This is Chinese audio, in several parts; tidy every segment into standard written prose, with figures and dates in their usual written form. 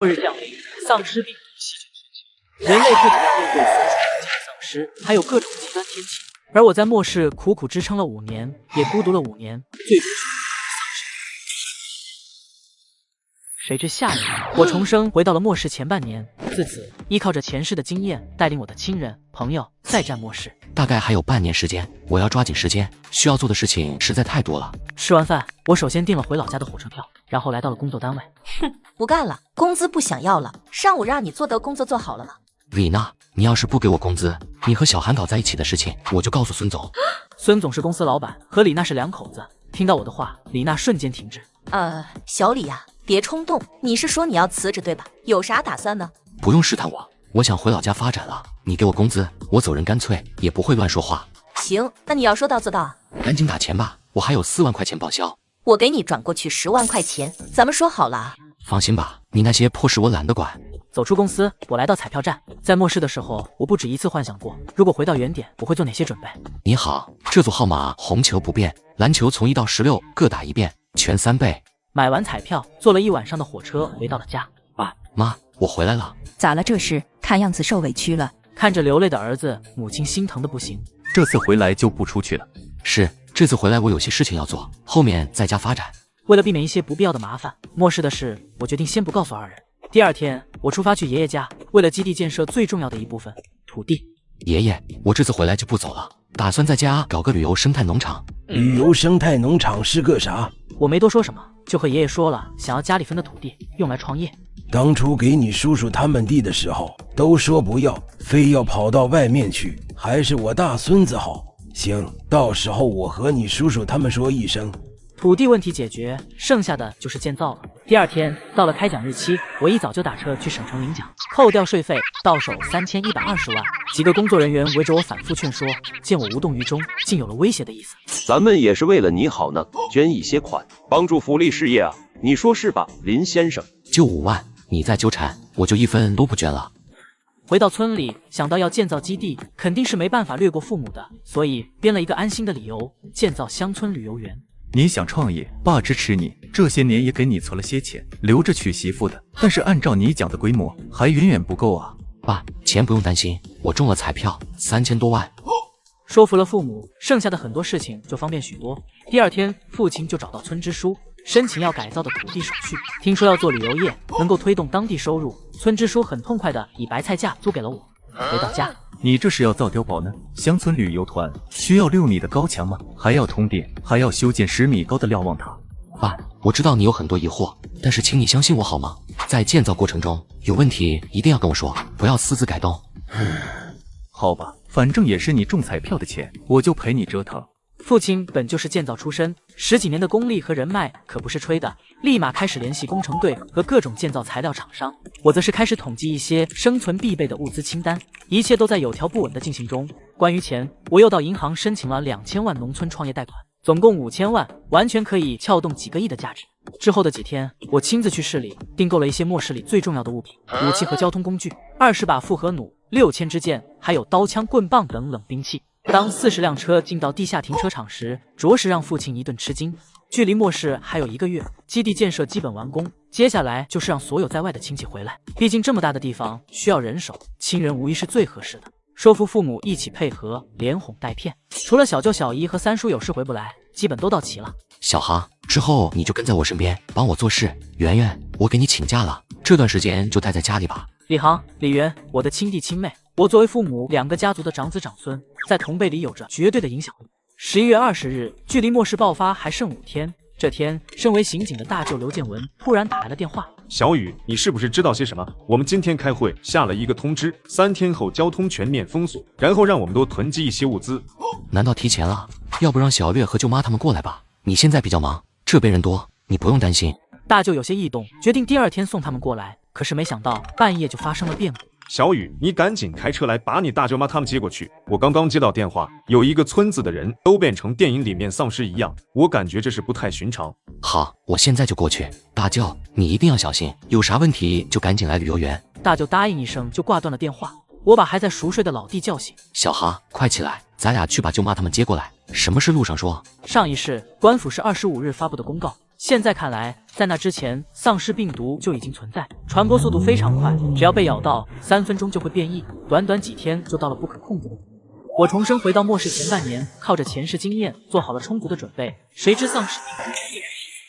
末日降临，丧尸病毒席卷全球，人类不仅要面对所属世界的丧尸，还有各种极端天气。而我在末世苦苦支撑了5年，也孤独了5年，最终谁知下一秒，我重生回到了末世前半年。自此，依靠着前世的经验，带领我的亲人朋友再战末世。大概还有半年时间，我要抓紧时间，需要做的事情实在太多了。吃完饭，我首先订了回老家的火车票，然后来到了工作单位。哼，不干了，工资不想要了。上午让你做的工作做好了吗？李娜，你要是不给我工资，你和小韩搞在一起的事情，我就告诉孙总。孙总是公司老板，和李娜是两口子。听到我的话，李娜瞬间停止。小李呀，别冲动。你是说你要辞职对吧？有啥打算呢？不用试探我，我想回老家发展了。你给我工资，我走人干脆，也不会乱说话。行，那你要说到做到啊。赶紧打钱吧，我还有4万块钱报销。我给你转过去10万块钱，咱们说好了啊。放心吧，你那些破事我懒得管。走出公司，我来到彩票站。在末世的时候，我不止一次幻想过，如果回到原点，我会做哪些准备。你好，这组号码红球不变，蓝球从1到16各打一遍，全3倍。买完彩票，坐了一晚上的火车回到了家。爸妈，我回来了。咋了这是？看样子受委屈了。看着流泪的儿子，母亲心疼的不行。这次回来就不出去了。是，这次回来我有些事情要做，后面在家发展。为了避免一些不必要的麻烦，末世的事我决定先不告诉2人。第2天，我出发去爷爷家，为了基地建设最重要的一部分——土地。爷爷，我这次回来就不走了，打算在家搞个旅游生态农场。旅游生态农场是个啥？我没多说什么，就和爷爷说了想要家里分的土地用来创业。当初给你叔叔他们地的时候，都说不要，非要跑到外面去，还是我大孙子好。行，到时候我和你叔叔他们说一声。土地问题解决，剩下的就是建造了。第2天到了开奖日期，我一早就打车去省城领奖，扣掉税费，到手3120万。几个工作人员围着我反复劝说，见我无动于衷，竟有了威胁的意思。咱们也是为了你好呢，捐一些款，帮助福利事业啊，你说是吧，林先生？就5万，你再纠缠，我就1分都不捐了。回到村里，想到要建造基地，肯定是没办法略过父母的，所以编了一个安心的理由，建造乡村旅游园。你想创业，爸支持你，这些年也给你存了些钱，留着娶媳妇的。但是按照你讲的规模，还远远不够啊。爸，钱不用担心，我中了彩票，3000多万。说服了父母，剩下的很多事情就方便许多。第2天，父亲就找到村支书，申请要改造的土地手续。听说要做旅游业，能够推动当地收入，村支书很痛快的以白菜价租给了我。回到家，你这是要造碉堡呢？乡村旅游团需要6米的高墙吗？还要通电，还要修建10米高的瞭望塔。爸，我知道你有很多疑惑，但是请你相信我好吗？在建造过程中有问题一定要跟我说，不要私自改动。好吧，反正也是你中彩票的钱，我就陪你折腾。父亲本就是建造出身，10几年的功力和人脉可不是吹的，立马开始联系工程队和各种建造材料厂商。我则是开始统计一些生存必备的物资清单，一切都在有条不紊的进行中。关于钱，我又到银行申请了2000万农村创业贷款，总共5000万，完全可以撬动几个亿的价值。之后的几天，我亲自去市里订购了一些末世里最重要的物品、武器和交通工具，20把复合弩、6000支箭，还有刀枪棍棒等冷兵器。当40辆车进到地下停车场时，着实让父亲一顿吃惊。距离末世还有1个月，基地建设基本完工，接下来就是让所有在外的亲戚回来。毕竟这么大的地方需要人手，亲人无疑是最合适的。说服父母一起配合，连哄带骗。除了小舅、小姨和三叔有事回不来，基本都到齐了。小航，之后你就跟在我身边，帮我做事。圆圆，我给你请假了，这段时间就待在家里吧。李航、李媛，我的亲弟亲妹，我作为父母2个家族的长子长孙，在同辈里有着绝对的影响力。11月20日，距离末世爆发还剩5天。这天，身为刑警的大舅刘建文突然打来了电话。小雨，你是不是知道些什么？我们今天开会下了一个通知，3天后交通全面封锁，然后让我们多囤积一些物资。难道提前了？要不让小月和舅妈他们过来吧？你现在比较忙，这边人多，你不用担心。大舅有些异动，决定第2天送他们过来。可是没想到半夜就发生了变故。小雨，你赶紧开车来，把你大舅妈他们接过去。我刚刚接到电话，有一个村子的人都变成电影里面丧尸一样，我感觉这是不太寻常。好，我现在就过去。大舅，你一定要小心，有啥问题就赶紧来旅游园。大舅答应一声就挂断了电话。我把还在熟睡的老弟叫醒。小哈，快起来，咱俩去把舅妈他们接过来。什么事路上说？上一世，官府是25日发布的公告，现在看来，在那之前，丧尸病毒就已经存在，传播速度非常快，只要被咬到，3分钟就会变异，短短几天就到了不可控制的地步。我重生回到末世前半年，靠着前世经验做好了充足的准备，谁知丧尸病毒突然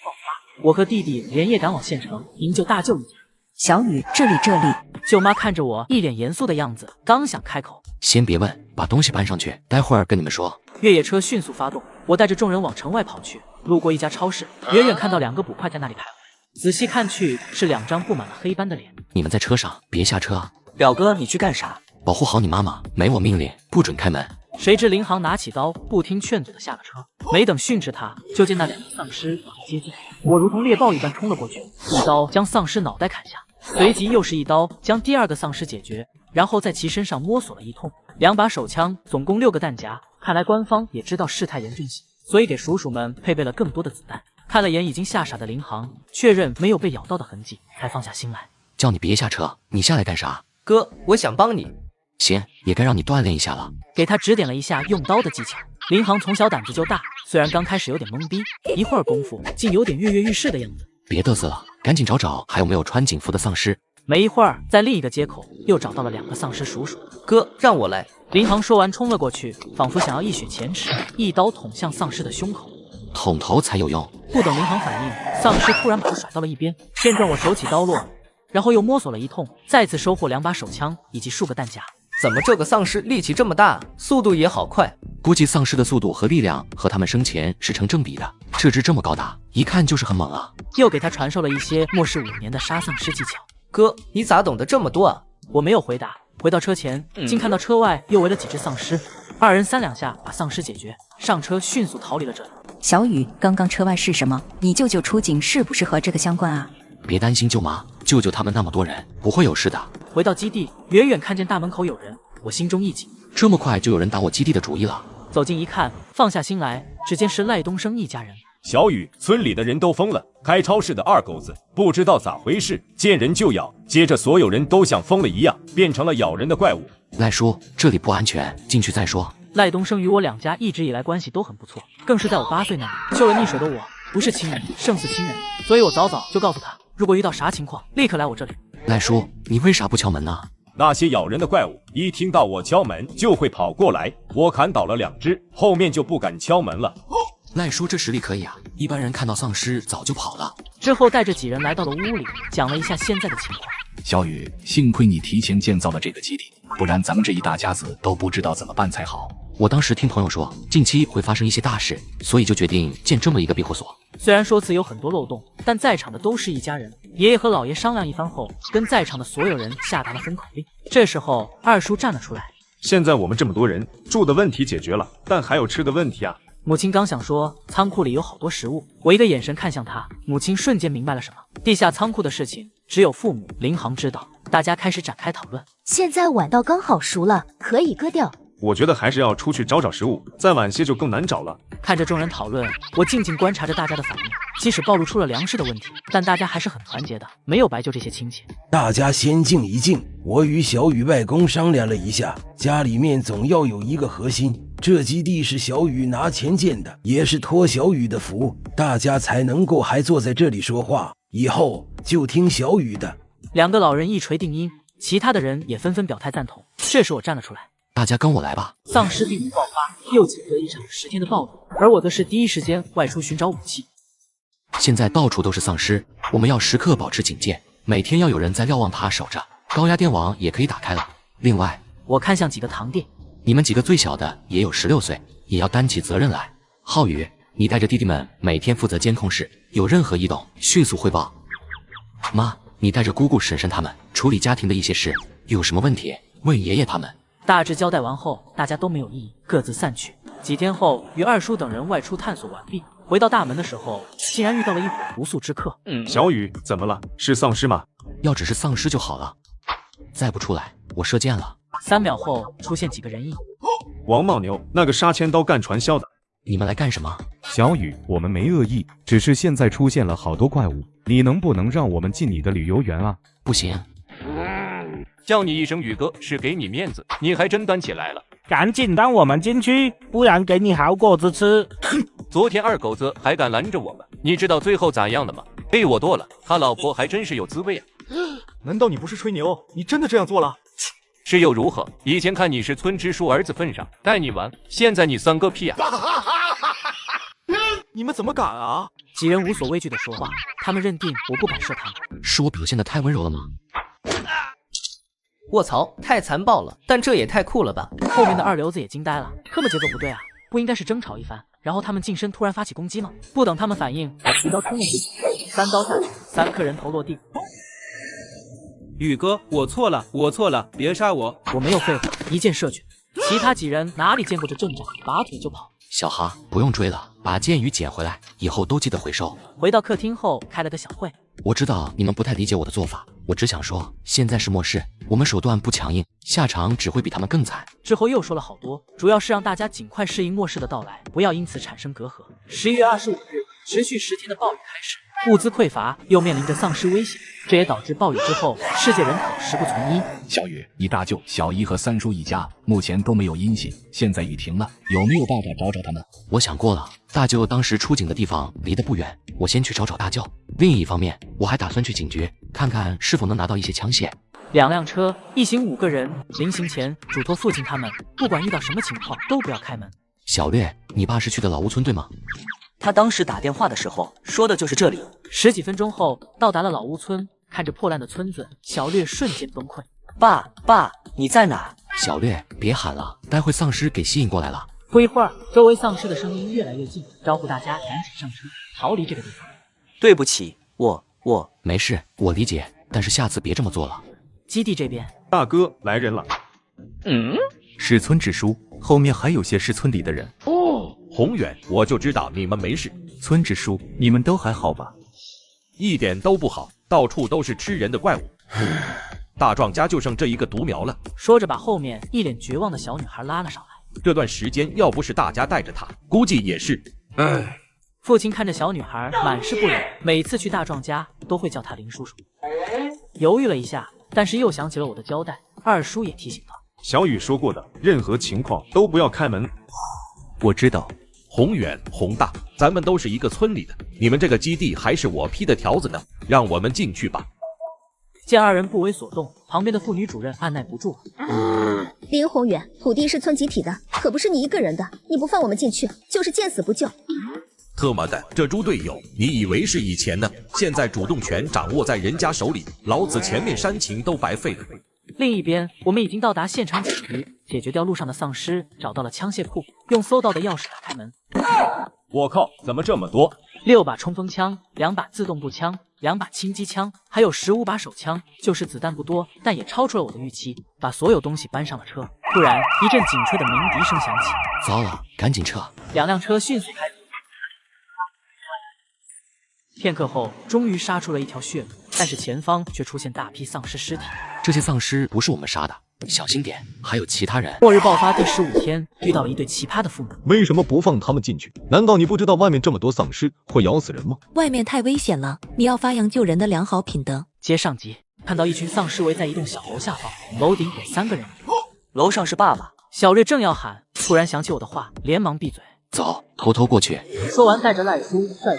爆发，我和弟弟连夜赶往县城营救大舅一家。小雨，这里。舅妈看着我一脸严肃的样子，刚想开口，先别问，把东西搬上去，待会儿跟你们说。越野车迅速发动，我带着众人往城外跑去。路过一家超市，远远看到2个捕快在那里徘徊，仔细看去是2张布满了黑斑的脸。你们在车上，别下车。表哥，你去干啥？保护好你妈妈，没我命令不准开门。谁知林航拿起刀，不听劝阻的下了车。没等训斥他，就见那2个丧尸往来接近，我如同猎豹一般冲了过去，一刀将丧尸脑袋砍下，随即又是一刀将第2个丧尸解决，然后在其身上摸索了一通。2把手枪，总共6个弹夹，看来官方也知道事态严峻性，所以给叔叔们配备了更多的子弹。看了眼已经吓傻的林航，确认没有被咬到的痕迹，才放下心来。叫你别下车，你下来干啥？哥，我想帮你。行，也该让你锻炼一下了。给他指点了一下用刀的技巧。林航从小胆子就大，虽然刚开始有点懵逼，一会儿功夫竟有点跃跃欲试的样子。别嘚瑟了，赶紧找找还有没有穿警服的丧尸。没一会儿，在另一个街口又找到了2个丧尸叔叔。哥，让我来。林航说完冲了过去，仿佛想要一雪前耻，一刀捅向丧尸的胸口。捅头才有用。不等林航反应，丧尸突然把他甩到了一边。见状，我手起刀落，然后又摸索了一通，再次收获2把手枪以及数个弹夹。怎么这个丧尸力气这么大，速度也好快？估计丧尸的速度和力量和他们生前是成正比的。这只这么高大，一看就是很猛啊！又给他传授了一些末世5年的杀丧尸技巧。哥，你咋懂得这么多啊？我没有回答。回到车前，竟看到车外又围了几只丧尸，2人3两下把丧尸解决，上车迅速逃离了这里。小雨，刚刚车外是什么？你舅舅出警是不是和这个相关啊？别担心舅妈，舅舅他们那么多人，不会有事的。回到基地，远远看见大门口有人，我心中一紧，这么快就有人打我基地的主意了。走近一看，放下心来，只见是赖东升一家人。小雨，村里的人都疯了，开超市的2狗子不知道咋回事，见人就咬，接着所有人都像疯了一样，变成了咬人的怪物。赖叔，这里不安全，进去再说。赖东升与我2家一直以来关系都很不错，更是在我8岁那年救了溺水的我，不是亲人胜似亲人，所以我早早就告诉他，如果遇到啥情况，立刻来我这里。赖叔，你为啥不敲门呢？那些咬人的怪物一听到我敲门就会跑过来，我砍倒了2只，后面就不敢敲门了。赖叔这实力可以啊，一般人看到丧尸早就跑了。之后带着几人来到了屋里，讲了一下现在的情况。小雨，幸亏你提前建造了这个基地，不然咱们这一大家子都不知道怎么办才好。我当时听朋友说近期会发生一些大事，所以就决定建这么一个庇护所。虽然说辞有很多漏洞，但在场的都是一家人。爷爷和姥爷商量一番后，跟在场的所有人下达了封口令。这时候二叔站了出来，现在我们这么多人，住的问题解决了，但还有吃的问题啊。母亲刚想说仓库里有好多食物，我一个眼神看向他，母亲瞬间明白了什么。地下仓库的事情只有父母林航知道，大家开始展开讨论。现在晚稻刚好熟了，可以割掉。我觉得还是要出去找找食物，再晚些就更难找了。看着众人讨论，我静静观察着大家的反应。即使暴露出了粮食的问题，但大家还是很团结的，没有白救这些亲戚。大家先静一静，我与小雨外公商量了一下，家里面总要有一个核心。这基地是小雨拿钱建的，也是托小雨的福，大家才能够还坐在这里说话。以后就听小雨的。2个老人一锤定音，其他的人也纷纷表态赞同。这时我站了出来。大家跟我来吧。丧尸病毒爆发，又紧隔一场10天的暴动，而我则是第一时间外出寻找武器。现在到处都是丧尸，我们要时刻保持警戒，每天要有人在瞭望塔守着，高压电网也可以打开了。另外，我看向几个堂弟，你们几个最小的也有16岁，也要担起责任来。浩宇，你带着弟弟们每天负责监控室，有任何异动迅速汇报。妈，你带着姑姑、婶婶他们处理家庭的一些事，有什么问题问爷爷他们。大致交代完后，大家都没有异议，各自散去。几天后，与二叔等人外出探索完毕，回到大门的时候，竟然遇到了一伙不速之客。小雨，怎么了？是丧尸吗？要只是丧尸就好了，再不出来，我射箭了。3秒后，出现几个人影。王茂牛，那个杀千刀干传销的。你们来干什么？小雨，我们没恶意，只是现在出现了好多怪物，你能不能让我们进你的旅游园啊？不行。叫你一声宇哥是给你面子，你还真担起来了。赶紧让我们进去，不然给你好果子吃。昨天2狗子还敢拦着我们，你知道最后咋样的吗？被我剁了，他老婆还真是有滋味啊！难道你不是吹牛？你真的这样做了？是又如何？以前看你是村支书儿子份上带你玩，现在你算个屁啊！你们怎么敢啊？几人无所畏惧的说话，他们认定我不敢射他们。是我表现的太温柔了吗？卧槽，太残暴了，但这也太酷了吧！后面的二流子也惊呆了，根本节奏不对啊！不应该是争吵一番，然后他们近身突然发起攻击吗？不等他们反应，我提刀冲了去，3刀下去，3颗人头落地。宇哥，我错了，别杀我！我没有废话，一箭射去。其他几人哪里见过这阵仗，拔腿就跑。小哈，不用追了，把剑与捡回来，以后都记得回收。回到客厅后，开了个小会。我知道你们不太理解我的做法，我只想说，现在是末世，我们手段不强硬，下场只会比他们更惨。之后又说了好多，主要是让大家尽快适应末世的到来，不要因此产生隔阂。11月25日，持续10天的暴雨开始，物资匮乏，又面临着丧尸威胁，这也导致暴雨之后世界人口10不存1。小雨，你大舅、小姨和三叔一家目前都没有音信，现在雨停了，有没有办法找找他们？我想过了，大舅当时出警的地方离得不远，我先去找找大舅。另一方面，我还打算去警局看看是否能拿到一些枪械。2辆车，一行5个人，临行前嘱托父亲他们，不管遇到什么情况都不要开门。小略，你爸是去的老屋村对吗？他当时打电话的时候说的就是这里。10几分钟后到达了老屋村，看着破烂的村子，小略瞬间崩溃。爸，你在哪？小略，别喊了，待会丧尸给吸引过来了。不一会儿，周围丧尸的声音越来越近，招呼大家赶紧上车，逃离这个地方。对不起，我没事，我理解，但是下次别这么做了。基地这边，大哥来人了。是村支书，后面还有些是村里的人。宏远，我就知道你们没事。村支书，你们都还好吧？一点都不好，到处都是吃人的怪物。大壮家就剩这一个独苗了。说着把后面一脸绝望的小女孩拉了上来。这段时间要不是大家带着她，估计也是。父亲看着小女孩满是不忍，每次去大壮家都会叫他林叔叔。犹豫了一下，但是又想起了我的交代，二叔也提醒他，小雨说过的，任何情况都不要开门。我知道。宏远、宏大，咱们都是一个村里的，你们这个基地还是我批的条子呢，让我们进去吧。见二人不为所动，旁边的妇女主任按耐不住了。林宏远，土地是村集体的，可不是你一个人的，你不放我们进去，就是见死不救。特么的，这猪队友，你以为是以前呢？现在主动权掌握在人家手里，老子前面煽情都白费了。另一边，我们已经到达现场警局，解决掉路上的丧尸，找到了枪械库，用搜到的钥匙打开门。我靠，怎么这么多？6把冲锋枪，2把自动步枪，2把轻机枪，还有15把手枪。就是子弹不多，但也超出了我的预期。把所有东西搬上了车，突然一阵警车的鸣笛声响起。糟了，赶紧撤！2辆车迅速开走。片刻后，终于杀出了一条血路，但是前方却出现大批丧尸尸体。这些丧尸不是我们杀的，小心点，还有其他人。末日爆发第15天，遇到了一对奇葩的父母。为什么不放他们进去？难道你不知道外面这么多丧尸会咬死人吗？外面太危险了，你要发扬救人的良好品德。接上集，看到一群丧尸围在一栋小楼下方，楼顶有3个人。楼上是爸爸。小瑞正要喊，突然想起我的话，连忙闭嘴。走，偷偷过去。说完，带着赖叔帅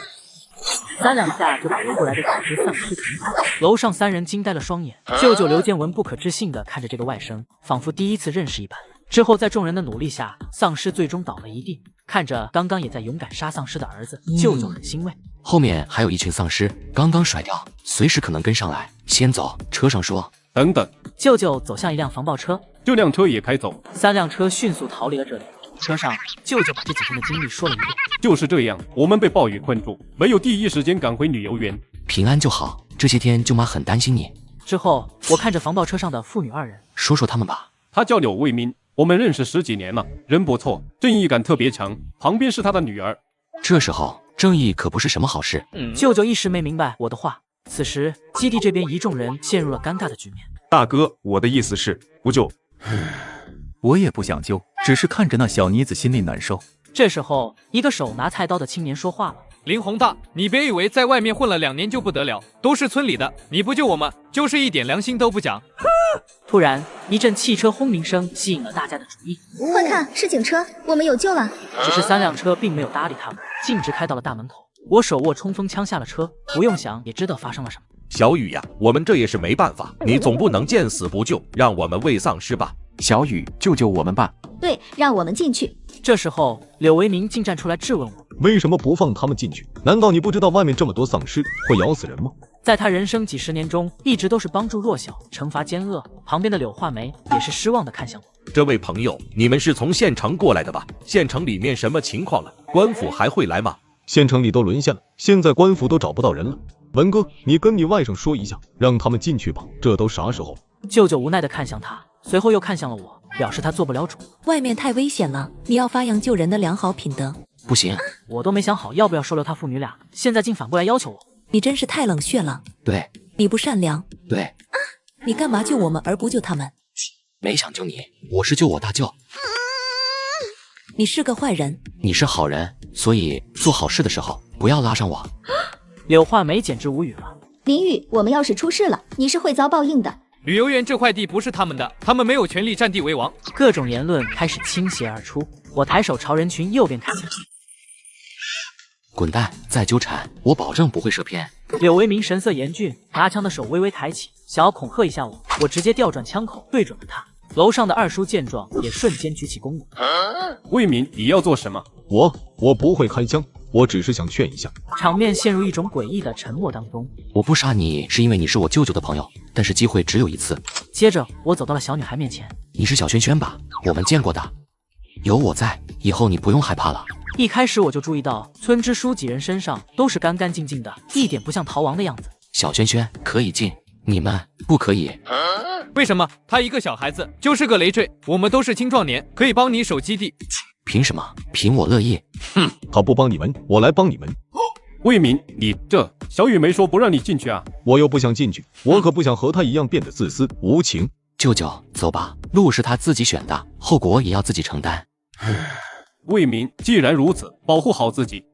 3两下就把围过来的几只丧尸停开。楼上3人惊呆了双眼，舅舅刘建文不可置信地看着这个外甥，仿佛第一次认识一般。之后在众人的努力下，丧尸最终倒了一地。看着刚刚也在勇敢杀丧尸的儿子，舅舅很欣慰。后面还有一群丧尸，刚刚甩掉，随时可能跟上来。先走，车上说。等等，舅舅走向一辆防爆车，这辆车也开走。3辆车迅速逃离了这里。车上，舅舅把这几天的经历说了一遍。就是这样，我们被暴雨困住，没有第一时间赶回旅游园。平安就好，这些天舅妈很担心你。之后，我看着防爆车上的父女2人，说说他们吧。他叫柳卫民，我们认识10几年了，人不错，正义感特别强。旁边是他的女儿。这时候，正义可不是什么好事。舅舅一时没明白我的话。此时，基地这边一众人陷入了尴尬的局面。大哥，我的意思是不救。我也不想救，只是看着那小妮子心里难受。这时候，一个手拿菜刀的青年说话了：“林宏大，你别以为在外面混了2年就不得了，都是村里的，你不救我们，就是一点良心都不讲。”突然，一阵汽车轰鸣声吸引了大家的注意。快看，是警车，我们有救了！只是3辆车并没有搭理他们，径直开到了大门口。我手握冲锋枪下了车，不用想也知道发生了什么。小雨呀，我们这也是没办法，你总不能见死不救，让我们喂丧尸吧？小雨，救救我们吧！对，让我们进去。这时候，柳维明竟站出来质问我：为什么不放他们进去？难道你不知道外面这么多丧尸会咬死人吗？在他人生几十年中，一直都是帮助弱小、惩罚奸恶。旁边的柳画眉也是失望地看向我。这位朋友，你们是从县城过来的吧？县城里面什么情况了？官府还会来吗？县城里都沦陷了，现在官府都找不到人了。文哥，你跟你外甥说一下，让他们进去吧。这都啥时候？舅舅无奈地看向他，随后又看向了我，表示他做不了主。外面太危险了，你要发扬救人的良好品德。不行，我都没想好要不要收留他父女俩，现在竟反过来要求我。你真是太冷血了。对，你不善良。对，你干嘛救我们而不救他们？没想救你，我是救我大舅。你是个坏人。你是好人，所以做好事的时候不要拉上我。柳画眉简直无语了。林雨，我们要是出事了，你是会遭报应的。旅游园这块地不是他们的，他们没有权利占地为王。各种言论开始倾泻而出，我抬手朝人群右边看去。滚蛋！再纠缠，我保证不会射偏。柳维明神色严峻，拿枪的手微微抬起，想要恐吓一下我。我直接调转枪口对准了他。楼上的二叔见状，也瞬间举起弓弩。魏敏，你要做什么？我不会开枪，我只是想劝一下。场面陷入一种诡异的沉默当中。我不杀你是因为你是我舅舅的朋友，但是机会只有一次。接着，我走到了小女孩面前。你是小轩轩吧？我们见过的。有我在，以后你不用害怕了。一开始我就注意到村支书几人身上都是干干净净的，一点不像逃亡的样子。小轩轩可以进，你们不可以。为什么？他一个小孩子就是个累赘，我们都是青壮年，可以帮你守基地。凭什么？凭我乐意。哼，他不帮你们，我来帮你们。魏敏，你这小雨没说不让你进去啊？我又不想进去，我可不想和他一样变得自私无情。舅舅，走吧，路是他自己选的，后果也要自己承担。魏敏，既然如此，保护好自己。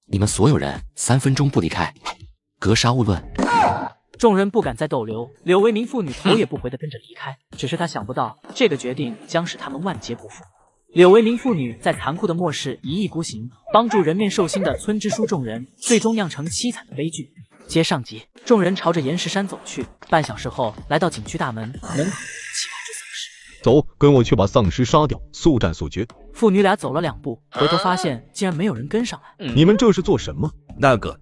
你们所有人3分钟不离开，格杀勿论。众人不敢再逗留，柳维明父女头也不回地跟着离开。只是他想不到，这个决定将使他们万劫不复。柳维明父女在残酷的末世一意孤行，帮助人面兽心的村支书众人，最终酿成凄惨的悲剧。接上集，众人朝着岩石山走去。半小时后，来到景区大门，门口起来只丧尸。走，跟我去把丧尸杀掉，速战速决。父女俩走了2步，回头发现竟然没有人跟上来。你们这是做什么？那个，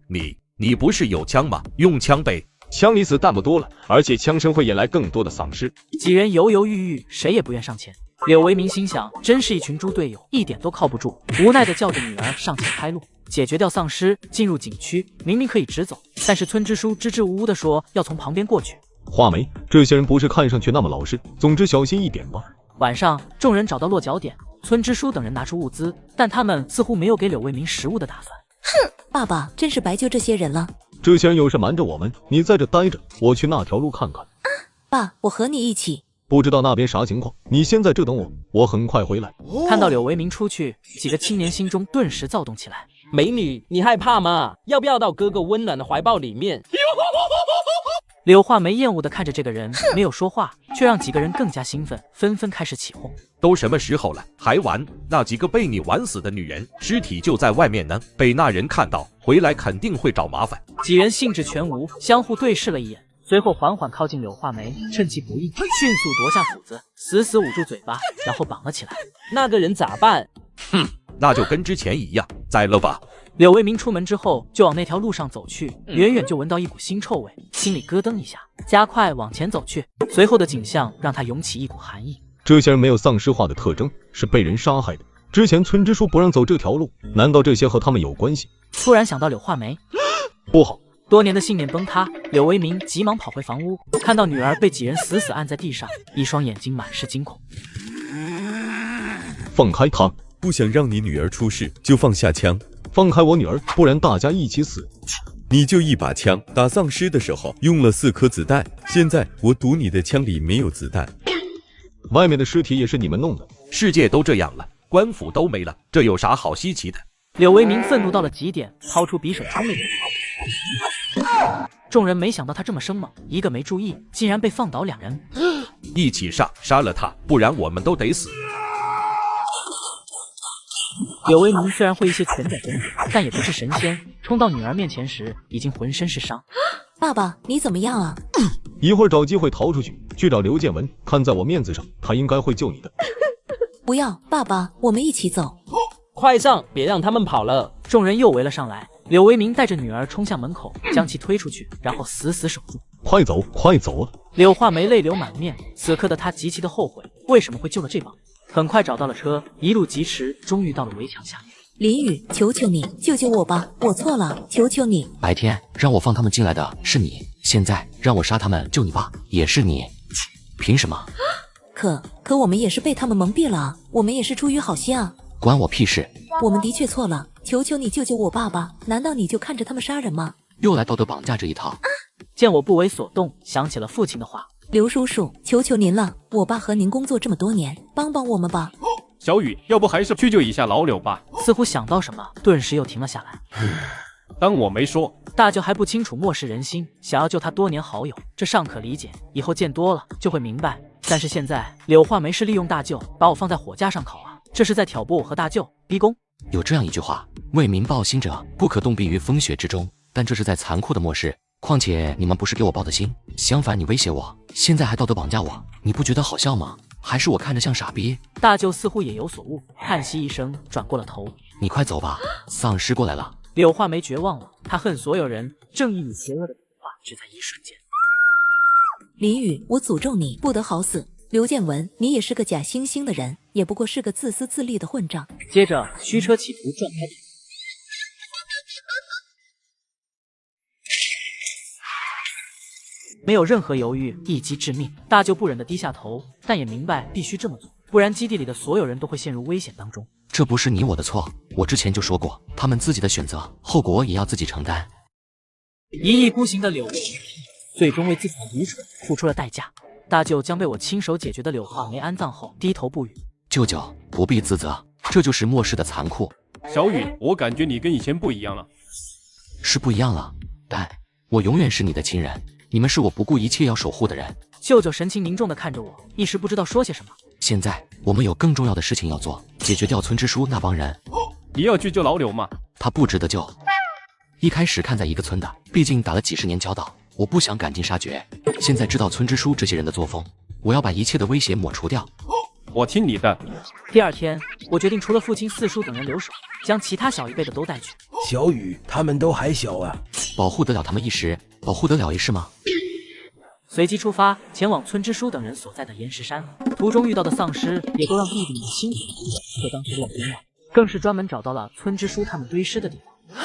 你不是有枪吗？用枪呗。枪里子弹不多了，而且枪声会引来更多的丧尸。几人犹犹豫豫，谁也不愿上前。柳维明心想，真是一群猪队友，一点都靠不住，无奈地叫着女儿上前开路，解决掉丧尸，进入景区。明明可以直走，但是村支书支支吾吾地说要从旁边过去。画眉，这些人不是看上去那么老实，总之小心一点吧。晚上，众人找到落脚点，村支书等人拿出物资，但他们似乎没有给柳维明食物的打算。哼，爸爸真是白救这些人了。这些人有事瞒着我们，你在这待着，我去那条路看看。爸，我和你一起。不知道那边啥情况，你先在这等我，我很快回来。看到柳维明出去，几个青年心中顿时躁动起来。美女，你害怕吗？要不要到哥哥温暖的怀抱里面？柳画眉厌恶地看着这个人，没有说话，却让几个人更加兴奋，纷纷开始起哄。都什么时候了，还玩？那几个被你玩死的女人，尸体就在外面呢，被那人看到，回来肯定会找麻烦。几人兴致全无，相互对视了一眼，随后缓缓靠近柳画眉，趁其不意，迅速夺下斧子，死死捂住嘴巴，然后绑了起来。那个人咋办？哼，那就跟之前一样，宰了吧。柳维明出门之后就往那条路上走去，远远就闻到一股腥臭味，心里咯噔一下，加快往前走去。随后的景象让他涌起一股寒意。这些人没有丧尸化的特征，是被人杀害的。之前村支书不让走这条路，难道这些和他们有关系？突然想到柳画眉，不好！多年的信念崩塌，柳维明急忙跑回房屋，看到女儿被几人死死按在地上，一双眼睛满是惊恐。放开她！不想让你女儿出事，就放下枪。放开我女儿，不然大家一起死。你就一把枪，打丧尸的时候用了4颗子弹，现在我赌你的枪里没有子弹。外面的尸体也是你们弄的，世界都这样了，官府都没了，这有啥好稀奇的？柳维明愤怒到了极点，掏出匕首冲了一把。众人没想到他这么生猛，一个没注意，竟然被放倒2人。一起上，杀了他，不然我们都得死。柳微明虽然会一些拳脚功夫，但也不是神仙，冲到女儿面前时，已经浑身是伤。爸爸，你怎么样啊？一会儿找机会逃出去，去找刘建文，看在我面子上，他应该会救你的。不要，爸爸，我们一起走。快上，别让他们跑了！众人又围了上来。柳为民带着女儿冲向门口，将其推出去，然后死死守住。快走，快走啊！柳画眉泪流满面，此刻的她极其的后悔，为什么会救了这帮人。很快找到了车，一路疾驰，终于到了围墙下面。林雨，求求你救救我吧，我错了，求求你！白天让我放他们进来的是你，现在让我杀他们救你爸也是你，凭什么？可我们也是被他们蒙蔽了啊，我们也是出于好心啊。关我屁事！我们的确错了，求求你救救我爸爸！难道你就看着他们杀人吗？又来道德绑架这一套。见我不为所动，想起了父亲的话。刘叔叔，求求您了，我爸和您工作这么多年，帮帮我们吧。小雨，要不还是去救一下老柳吧。似乎想到什么，顿时又停了下来。当我没说。大舅还不清楚漠视人心，想要救他多年好友，这尚可理解，以后见多了就会明白。但是现在柳画眉是利用大舅把我放在火架上烤啊，这是在挑拨我和大舅逼宫。有这样一句话，为民报心者不可冻毙于风雪之中，但这是在残酷的漠视。况且你们不是给我报的心，相反你威胁我，现在还道德绑架我，你不觉得好笑吗？还是我看着像傻逼？大舅似乎也有所悟，叹息一声，转过了头。你快走吧，丧尸过来了。柳画眉绝望了，他恨所有人，正义与邪恶的变化只在一瞬间。林雨，我诅咒你不得好死！刘建文，你也是个假惺惺的人，也不过是个自私自利的混账。接着，驱车企图撞开。没有任何犹豫，一击致命。大舅不忍地低下头，但也明白必须这么做，不然基地里的所有人都会陷入危险当中。这不是你我的错，我之前就说过，他们自己的选择，后果也要自己承担。一意孤行的柳为民最终为自己的愚蠢付出了代价。大舅将被我亲手解决的柳画眉安葬后，低头不语。舅舅不必自责，这就是末世的残酷。小雨，我感觉你跟以前不一样了。是不一样了，但我永远是你的亲人，你们是我不顾一切要守护的人。舅舅神情凝重地看着我，一时不知道说些什么。现在我们有更重要的事情要做，解决掉村支书那帮人。你要去救老柳吗？他不值得救。一开始看在一个村的，毕竟打了几十年交道，我不想赶尽杀绝。现在知道村支书这些人的作风，我要把一切的威胁抹除掉。我听你的。第二天，我决定除了父亲、四叔等人留守，将其他小一辈的都带去。小雨，他们都还小啊，保护得了他们一时，保护得了一世吗？随即出发，前往村支书等人所在的岩石山。途中遇到的丧尸也都让弟弟们辛苦的当成老兵了，更是专门找到了村支书他们堆尸的地方。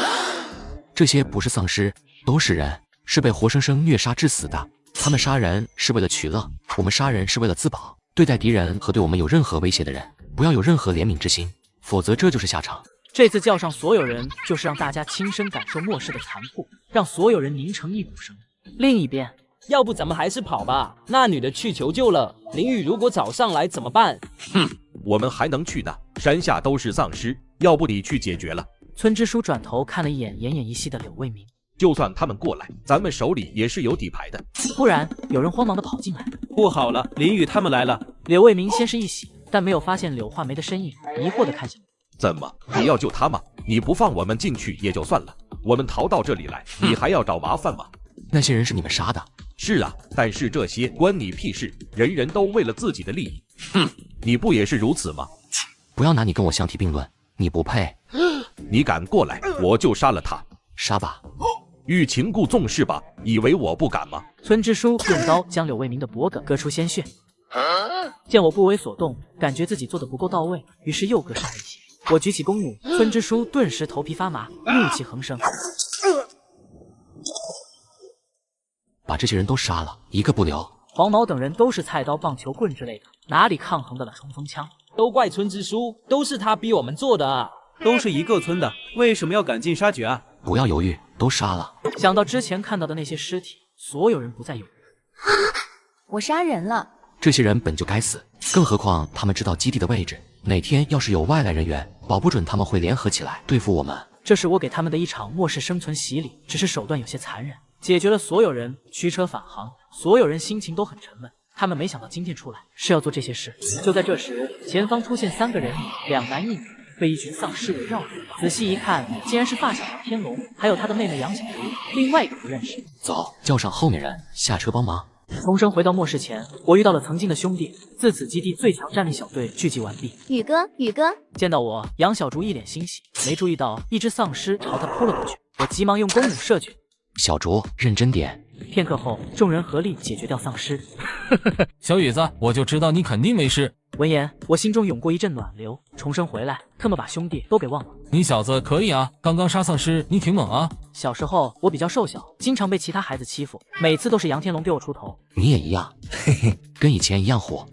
这些不是丧尸，都是人，是被活生生虐杀致死的。他们杀人是为了取乐，我们杀人是为了自保。对待敌人和对我们有任何威胁的人，不要有任何怜悯之心，否则这就是下场。这次叫上所有人，就是让大家亲身感受末世的残酷，让所有人拧成一股绳。另一边，要不咱们还是跑吧，那女的去求救了，林雨如果找上来怎么办？哼，我们还能去呢，山下都是丧尸，要不你去解决了。村支书转头看了一眼奄奄一息的柳为民，就算他们过来，咱们手里也是有底牌的。突然有人慌忙地跑进来，不好了，林雨他们来了。柳为民先是一喜，但没有发现柳画眉的身影，疑惑地看向我。怎么，你要救他吗？你不放我们进去也就算了，我们逃到这里来，你还要找麻烦吗？那些人是你们杀的？是啊，但是这些关你屁事，人人都为了自己的利益。哼，你不也是如此吗？不要拿你跟我相提并论，你不配。你敢过来，我就杀了他。杀吧，欲擒故纵是吧？以为我不敢吗？村支书用刀将柳为民的脖颈割出鲜血。见我不为所动，感觉自己做的不够到位，于是又割伤了一些。我举起弓弩，村支书顿时头皮发麻，怒气横生。把这些人都杀了，一个不留。黄毛等人都是菜刀、棒球棍之类的，哪里抗衡得了冲锋枪？都怪村支书，都是他逼我们做的啊！都是一个村的，为什么要赶尽杀绝啊？不要犹豫，都杀了。想到之前看到的那些尸体，所有人不再犹豫。我杀人了。这些人本就该死，更何况他们知道基地的位置，哪天要是有外来人员，保不准他们会联合起来对付我们。这是我给他们的一场末世生存洗礼，只是手段有些残忍，解决了所有人，驱车返航，所有人心情都很沉闷。他们没想到今天出来是要做这些事。就在这时，前方出现3个人影，2男1女，被一群丧尸围绕着。仔细一看，竟然是发小杨天龙，还有他的妹妹杨小竹，另外一个不认识。走，叫上后面人下车帮忙。重生回到末世前，我遇到了曾经的兄弟。自此，基地最强战力小队聚集完毕。宇哥，宇哥，见到我，杨小竹一脸欣喜，没注意到一只丧尸朝他扑了过去。我急忙用弓弩射去。小竹，认真点。片刻后，众人合力解决掉丧尸。小雨子，我就知道你肯定没事。闻言，我心中涌过一阵暖流。重生回来，特么把兄弟都给忘了。你小子可以啊，刚刚杀丧尸，你挺猛啊。小时候我比较瘦小，经常被其他孩子欺负，每次都是杨天龙给我出头。你也一样，嘿嘿，跟以前一样火。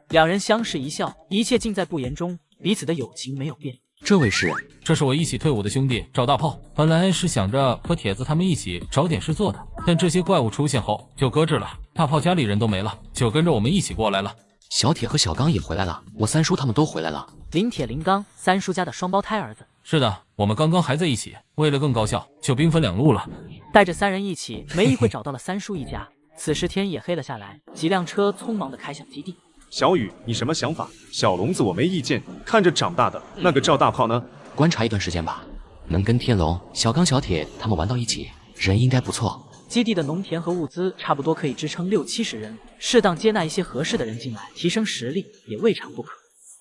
两人相视一笑，一切尽在不言中，彼此的友情没有变。这位是？这是我一起退伍的兄弟赵大炮。本来是想着和铁子他们一起找点事做的，但这些怪物出现后就搁置了。大炮家里人都没了，就跟着我们一起过来了。小铁和小刚也回来了，我三叔他们都回来了。林铁、林刚，三叔家的双胞胎儿子。是的，我们刚刚还在一起，为了更高效，就兵分两路了。带着三人一起，没一会找到了三叔一家。此时天也黑了下来，几辆车匆忙地开向基地。小雨，你什么想法？小笼子我没意见，看着长大的那个赵大炮呢？观察一段时间吧，能跟天龙、小刚、小铁他们玩到一起，人应该不错。基地的农田和物资差不多可以支撑60-70人，适当接纳一些合适的人进来，提升实力也未尝不可。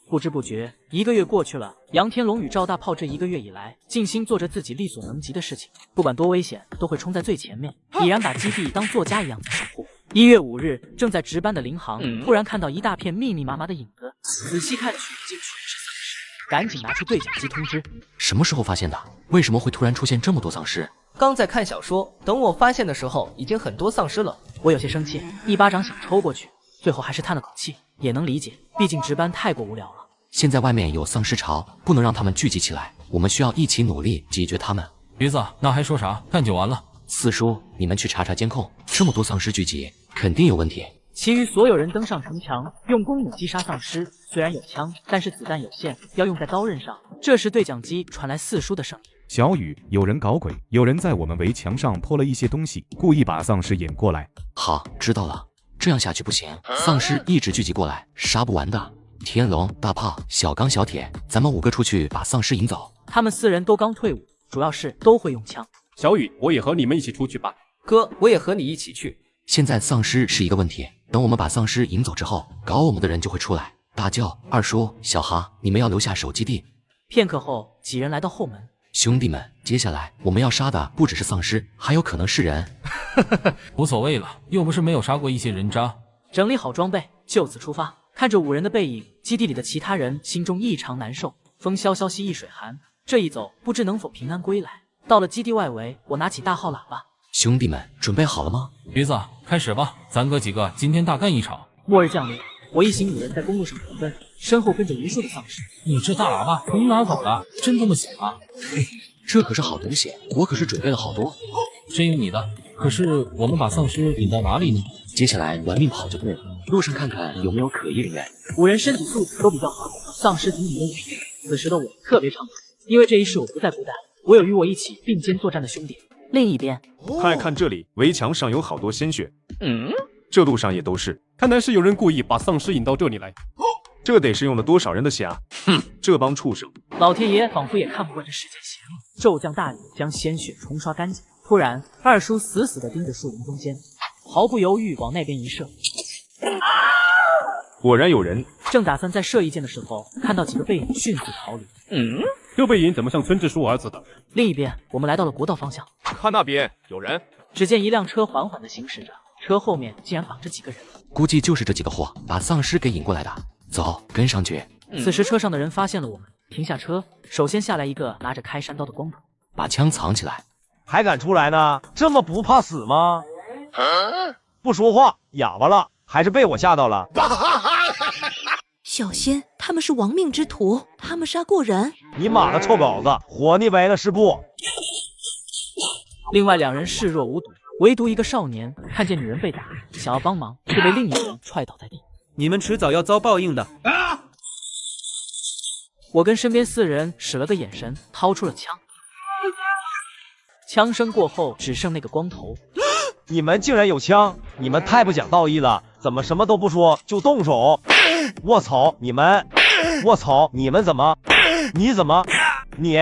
不知不觉1个月过去了，杨天龙与赵大炮这1个月以来，尽心做着自己力所能及的事情，不管多危险，都会冲在最前面，已然把基地当作家一样在守护。1月5日，正在值班的林航忽然看到一大片密密麻麻的影子，仔细看去，竟全是丧尸，赶紧拿出对讲机通知。什么时候发现的？为什么会突然出现这么多丧尸？刚在看小说，等我发现的时候，已经很多丧尸了。我有些生气，一巴掌想抽过去，最后还是叹了口气，也能理解，毕竟值班太过无聊了。现在外面有丧尸潮，不能让他们聚集起来，我们需要一起努力解决他们。驴子，那还说啥？干就完了。四叔，你们去查查监控，这么多丧尸聚集，肯定有问题。其余所有人登上城墙，用弓弩击杀丧尸。虽然有枪，但是子弹有限，要用在刀刃上。这时对讲机传来四叔的声音：小雨，有人搞鬼，有人在我们围墙上泼了一些东西，故意把丧尸引过来。好，知道了。这样下去不行，丧尸一直聚集过来，杀不完的。天龙、大炮、小刚、小铁，咱们5个出去把丧尸引走。他们4人都刚退伍，主要是都会用枪。小雨，我也和你们一起出去吧。哥，我也和你一起去。现在丧尸是一个问题，等我们把丧尸引走之后，搞我们的人就会出来。大舅、二叔、小哈，你们要留下守基地。片刻后，几人来到后门。兄弟们，接下来我们要杀的不只是丧尸，还有可能是人。无所谓了，又不是没有杀过一些人渣。整理好装备，就此出发。看着5人的背影，基地里的其他人心中异常难受。风萧萧兮易水寒，这一走，不知能否平安归来。到了基地外围，我拿起大号喇叭：兄弟们，准备好了吗？驴子，开始吧，咱哥几个今天大干一场。末日降临，我一行5人在公路上狂奔，身后跟着无数的丧尸。你这大喇叭从哪搞的？真这么响啊？嘿，这可是好东西，我可是准备了好多。真有你的。可是我们把丧尸引到哪里呢？接下来玩命跑就对了，路上看看有没有可疑人员。 5人身体素质都比较好，丧尸仅仅有5人。此时的我特别畅快，因为这一世我不再孤单，我有与我一起并肩作战的兄弟。另一边，看这里，围墙上有好多鲜血。这路上也都是。看来是有人故意把丧尸引到这里来。这得是用了多少人的血啊！这帮畜生！老天爷仿佛也看不惯这世间邪恶，骤降大雨将鲜血冲刷干净。突然，二叔死死地盯着树林中间，毫不犹豫往那边一射。果然有人。正打算再射一箭的时候，看到几个背影迅速逃离。这背影怎么像村支书儿子的？另一边，我们来到了国道方向。看那边有人。只见一辆车缓缓地行驶着，车后面竟然绑着几个人。估计就是这几个货把丧尸给引过来的。走，跟上去。此时车上的人发现了我们，停下车，首先下来一个拿着开山刀的光头，把枪藏起来。还敢出来呢？这么不怕死吗？不说话，哑巴了，还是被我吓到了。小心，他们是亡命之徒，他们杀过人。你妈个臭狗子，活腻歪了是不？另外2人视若无睹，唯独一个少年看见女人被打，想要帮忙，却被另一人踹倒在地。你们迟早要遭报应的！我跟身边4人使了个眼神，掏出了枪。枪声过后，只剩那个光头。你们竟然有枪！你们太不讲道义了，怎么什么都不说就动手？卧槽，你们！卧槽，你们怎么？你怎么？你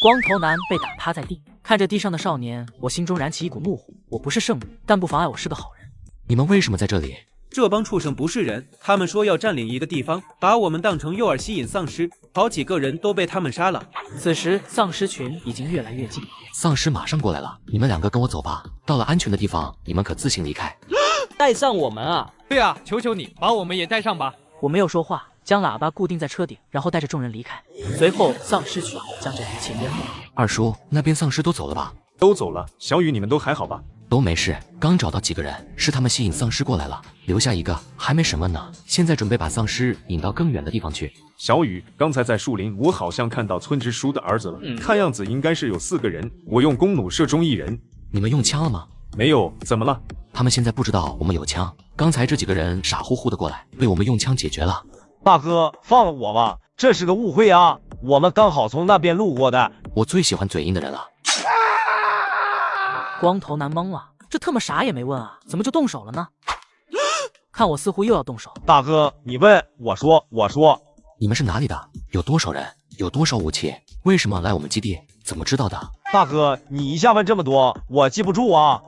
光头男被打趴在地，看着地上的少年，我心中燃起一股怒火。我不是圣母，但不妨碍我是个好人。你们为什么在这里？这帮畜生不是人，他们说要占领一个地方，把我们当成诱饵吸引丧尸，好几个人都被他们杀了。此时丧尸群已经越来越近，丧尸马上过来了，你们两个跟我走吧，到了安全的地方，你们可自行离开。带上我们啊！对啊，求求你把我们也带上吧。我没有说话，将喇叭固定在车顶，然后带着众人离开。随后丧尸群将这一切淹没。二叔，那边丧尸都走了吧？都走了。小雨，你们都还好吧？都没事，刚找到几个人，是他们吸引丧尸过来了，留下一个还没什么呢，现在准备把丧尸引到更远的地方去。小雨，刚才在树林，我好像看到村支书的儿子了，看样子应该是有4个人，我用弓弩射中1人。你们用枪了吗？没有，怎么了？他们现在不知道我们有枪，刚才这几个人傻乎乎的过来，被我们用枪解决了。大哥，放了我吧，这是个误会啊，我们刚好从那边路过的。我最喜欢嘴硬的人了。光头男懵了，这特么啥也没问啊，怎么就动手了呢？看我似乎又要动手。大哥，你问，我说。你们是哪里的？有多少人？有多少武器？为什么来我们基地？怎么知道的？大哥，你一下问这么多，我记不住啊。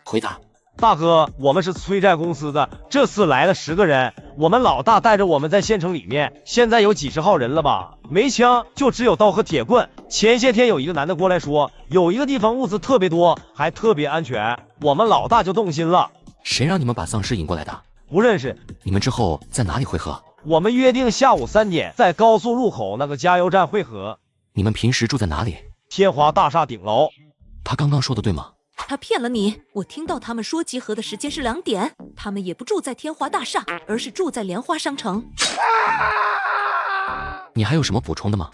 回答。大哥，我们是催债公司的，这次来了10个人，我们老大带着我们在县城里面，现在有几十号人了吧？没枪，就只有刀和铁棍。前些天有一个男的过来说，有一个地方物资特别多，还特别安全，我们老大就动心了。谁让你们把丧尸引过来的？不认识。你们之后在哪里会合？我们约定下午3点在高速路口那个加油站会合。你们平时住在哪里？天华大厦顶楼。他刚刚说的对吗？他骗了你，我听到他们说集合的时间是2点，他们也不住在天华大厦，而是住在莲花商城。你还有什么补充的吗？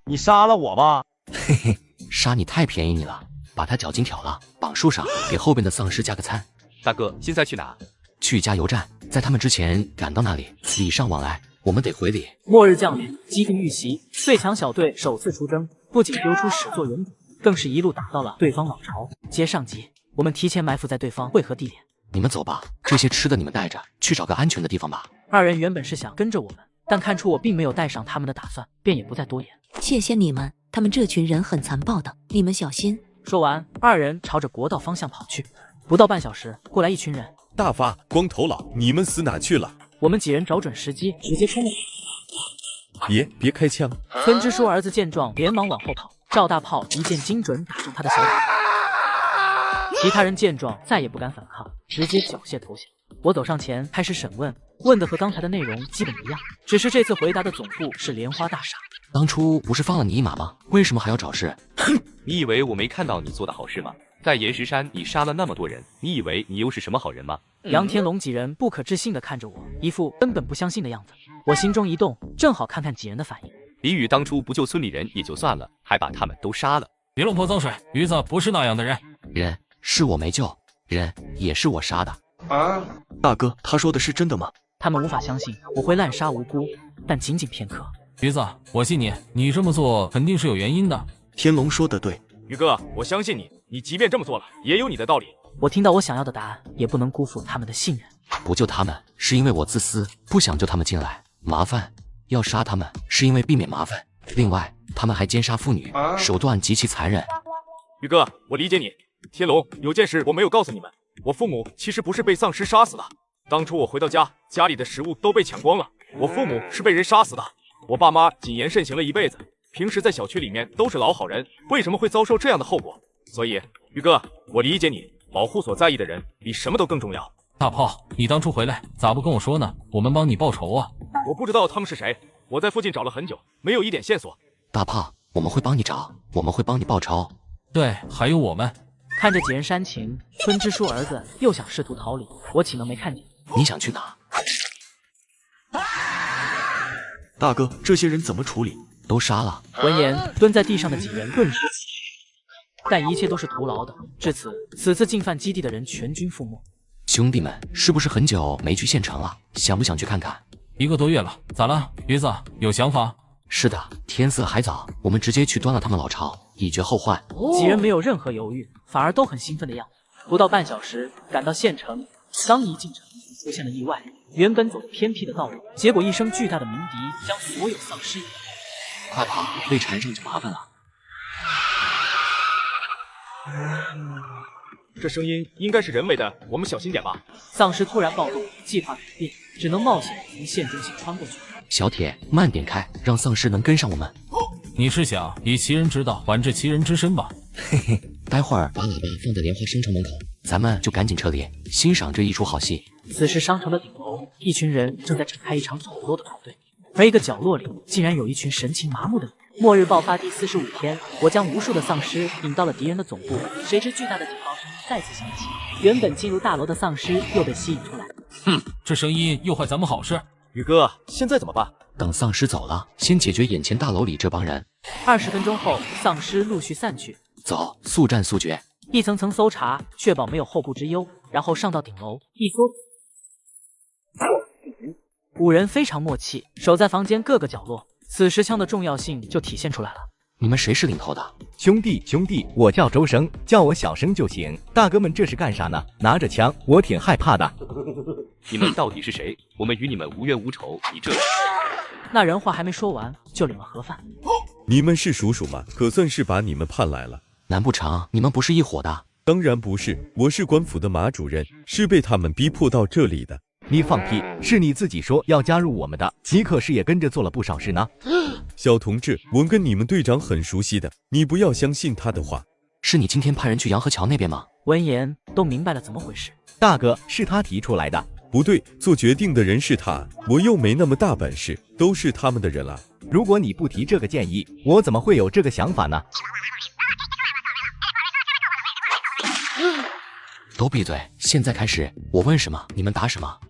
你杀了我吧。嘿嘿，杀你太便宜你了，把他脚筋挑了，绑树上，给后边的丧尸加个餐。大哥，现在去哪？去加油站，在他们之前赶到那里，礼尚往来，我们得回礼。末日降临，基地遇袭，最强小队首次出征，不仅丢出始作俑者，更是一路打到了对方老巢。接上集，我们提前埋伏在对方汇合地点。你们走吧，这些吃的你们带着，去找个安全的地方吧。2人原本是想跟着我们，但看出我并没有带上他们的打算，便也不再多言。谢谢你们，他们这群人很残暴的，你们小心。说完，2人朝着国道方向跑去。不到半小时，过来一群人。大发、光头佬，你们死哪去了？我们几人找准时机，直接冲了。别开枪！村支书儿子见状，连忙往后跑。赵大炮一箭精准打中他的小腿。其他人见状，再也不敢反抗，直接缴械投降。我走上前开始审问，问的和刚才的内容基本一样，只是这次回答的总部是莲花大厦。当初不是放了你一马吗？为什么还要找事？哼，你以为我没看到你做的好事吗？在岩石山，你杀了那么多人，你以为你又是什么好人吗？杨天龙几人不可置信地看着我，一副根本不相信的样子。我心中一动，正好看看几人的反应。李宇当初不救村里人也就算了，还把他们都杀了。别落泼脏水，鱼子不是那样的人。人是我没救，人也是我杀的。大哥，他说的是真的吗？他们无法相信我会滥杀无辜，但仅仅片刻。鱼子，我信你，你这么做肯定是有原因的。天龙说的对，宇哥，我相信你，你即便这么做了，也有你的道理。我听到我想要的答案，也不能辜负他们的信任。不救他们是因为我自私，不想救他们进来麻烦；要杀他们是因为避免麻烦。另外，他们还奸杀妇女，手段极其残忍。宇哥，我理解你。天龙，有件事我没有告诉你们，我父母其实不是被丧尸杀死的。当初我回到家，家里的食物都被抢光了，我父母是被人杀死的。我爸妈谨言慎行了一辈子，平时在小区里面都是老好人，为什么会遭受这样的后果？所以，宇哥，我理解你，保护所在意的人比什么都更重要。大炮，你当初回来咋不跟我说呢？我们帮你报仇啊！我不知道他们是谁，我在附近找了很久，没有一点线索。大炮，我们会帮你找，我们会帮你报仇。对，还有我们。看着几人煽情，村支书儿子又想试图逃离，我岂能没看见？你想去哪？大哥，这些人怎么处理？都杀了。闻言，蹲在地上的几人顿时，但一切都是徒劳的。至此，此次进犯基地的人全军覆没。兄弟们，是不是很久没去县城了？想不想去看看？1个多月了，咋了？鱼子有想法？是的，天色还早，我们直接去端了他们老巢，以绝后患。几人没有任何犹豫，反而都很兴奋的样子。不到半小时，赶到县城，刚一进城，出现了意外。原本走偏僻的道路，结果一声巨大的鸣笛将所有丧尸。快跑，被缠上就麻烦了。这声音应该是人为的，我们小心点吧。丧尸突然暴动，计划改变，只能冒险从线中线穿过去。小铁，慢点开，让丧尸能跟上我们。你是想以其人之道还治其人之身吧？嘿嘿，待会儿把喇叭放在莲花商城门口，咱们就赶紧撤离，欣赏这一出好戏。此时商城的顶楼，一群人正在展开一场丑陋的团队，而一个角落里竟然有一群神情麻木的人。末日爆发第45天，我将无数的丧尸引到了敌人的总部，谁知巨大的警报声再次响起，原本进入大楼的丧尸又被吸引出来。哼，这声音又坏咱们好事。宇哥，现在怎么办？等丧尸走了，先解决眼前大楼里这帮人。20分钟后，丧尸陆续散去。走，速战速决。一层层搜查，确保没有后顾之忧，然后上到顶楼，一缩。5人非常默契，守在房间各个角落。此时枪的重要性就体现出来了。你们谁是领头的？兄弟，我叫周生，叫我小生就行。大哥们这是干啥呢？拿着枪，我挺害怕的。你们到底是谁？我们与你们无冤无仇，你这……那人话还没说完，就领了盒饭。你们是叔叔吗？可算是把你们盼来了。难不成你们不是一伙的？当然不是，我是官府的马主任，是被他们逼迫到这里的。你放屁！是你自己说要加入我们的，你可是也跟着做了不少事呢。小同志，我跟你们队长很熟悉的，你不要相信他的话。是你今天派人去洋河桥那边吗？闻言都明白了怎么回事。大哥，是他提出来的。不对，做决定的人是他，我又没那么大本事，都是他们的人了。如果你不提这个建议，我怎么会有这个想法呢？都闭嘴！现在开始，我问什么，你们答什么。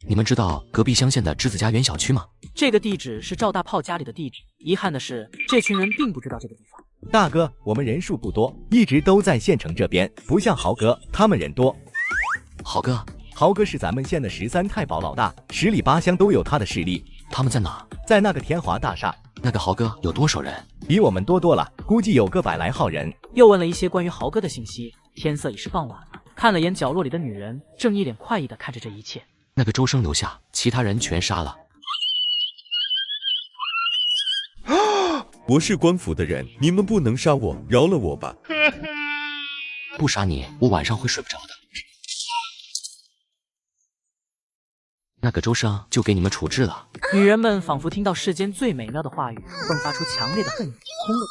你们知道隔壁乡县的栀子家园小区吗？这个地址是赵大炮家里的地址。遗憾的是，这群人并不知道这个地方。大哥，我们人数不多，一直都在县城这边，不像豪哥，他们人多。豪哥是咱们县的13太保老大，10里8乡都有他的势力。他们在哪？在那个天华大厦。那个豪哥有多少人？比我们多了，估计有个100来号人。又问了一些关于豪哥的信息。天色已是傍晚了，看了眼角落里的女人，正一脸快意地看着这一切。那个周生留下，其他人全杀了。我是官府的人，你们不能杀我，饶了我吧。不杀你，我晚上会睡不着的。那个周生就给你们处置了。女人们仿佛听到世间最美妙的话语，迸发出强烈的恨意，轰了。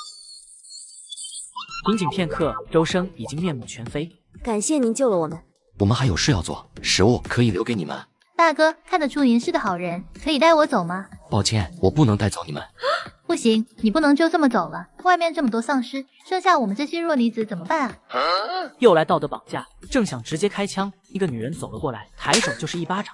仅仅片刻，周生已经面目全非。感谢您救了我们。我们还有事要做，食物可以留给你们。大哥，看得出您是个好人，可以带我走吗？抱歉，我不能带走你们。不行，你不能就这么走了。外面这么多丧尸，剩下我们这些弱女子怎么办啊？又来道德绑架，正想直接开枪，一个女人走了过来，抬手就是一巴掌。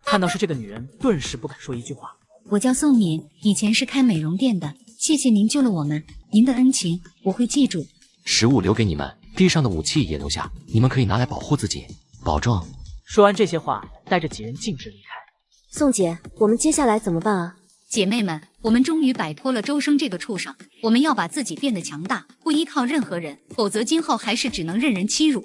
看到是这个女人，顿时不敢说一句话。我叫宋敏，以前是开美容店的，谢谢您救了我们，您的恩情我会记住。食物留给你们，地上的武器也留下，你们可以拿来保护自己，保重。说完这些话，带着几人径直离开。宋姐，我们接下来怎么办啊？姐妹们，我们终于摆脱了周生这个畜生，我们要把自己变得强大，不依靠任何人，否则今后还是只能任人欺辱。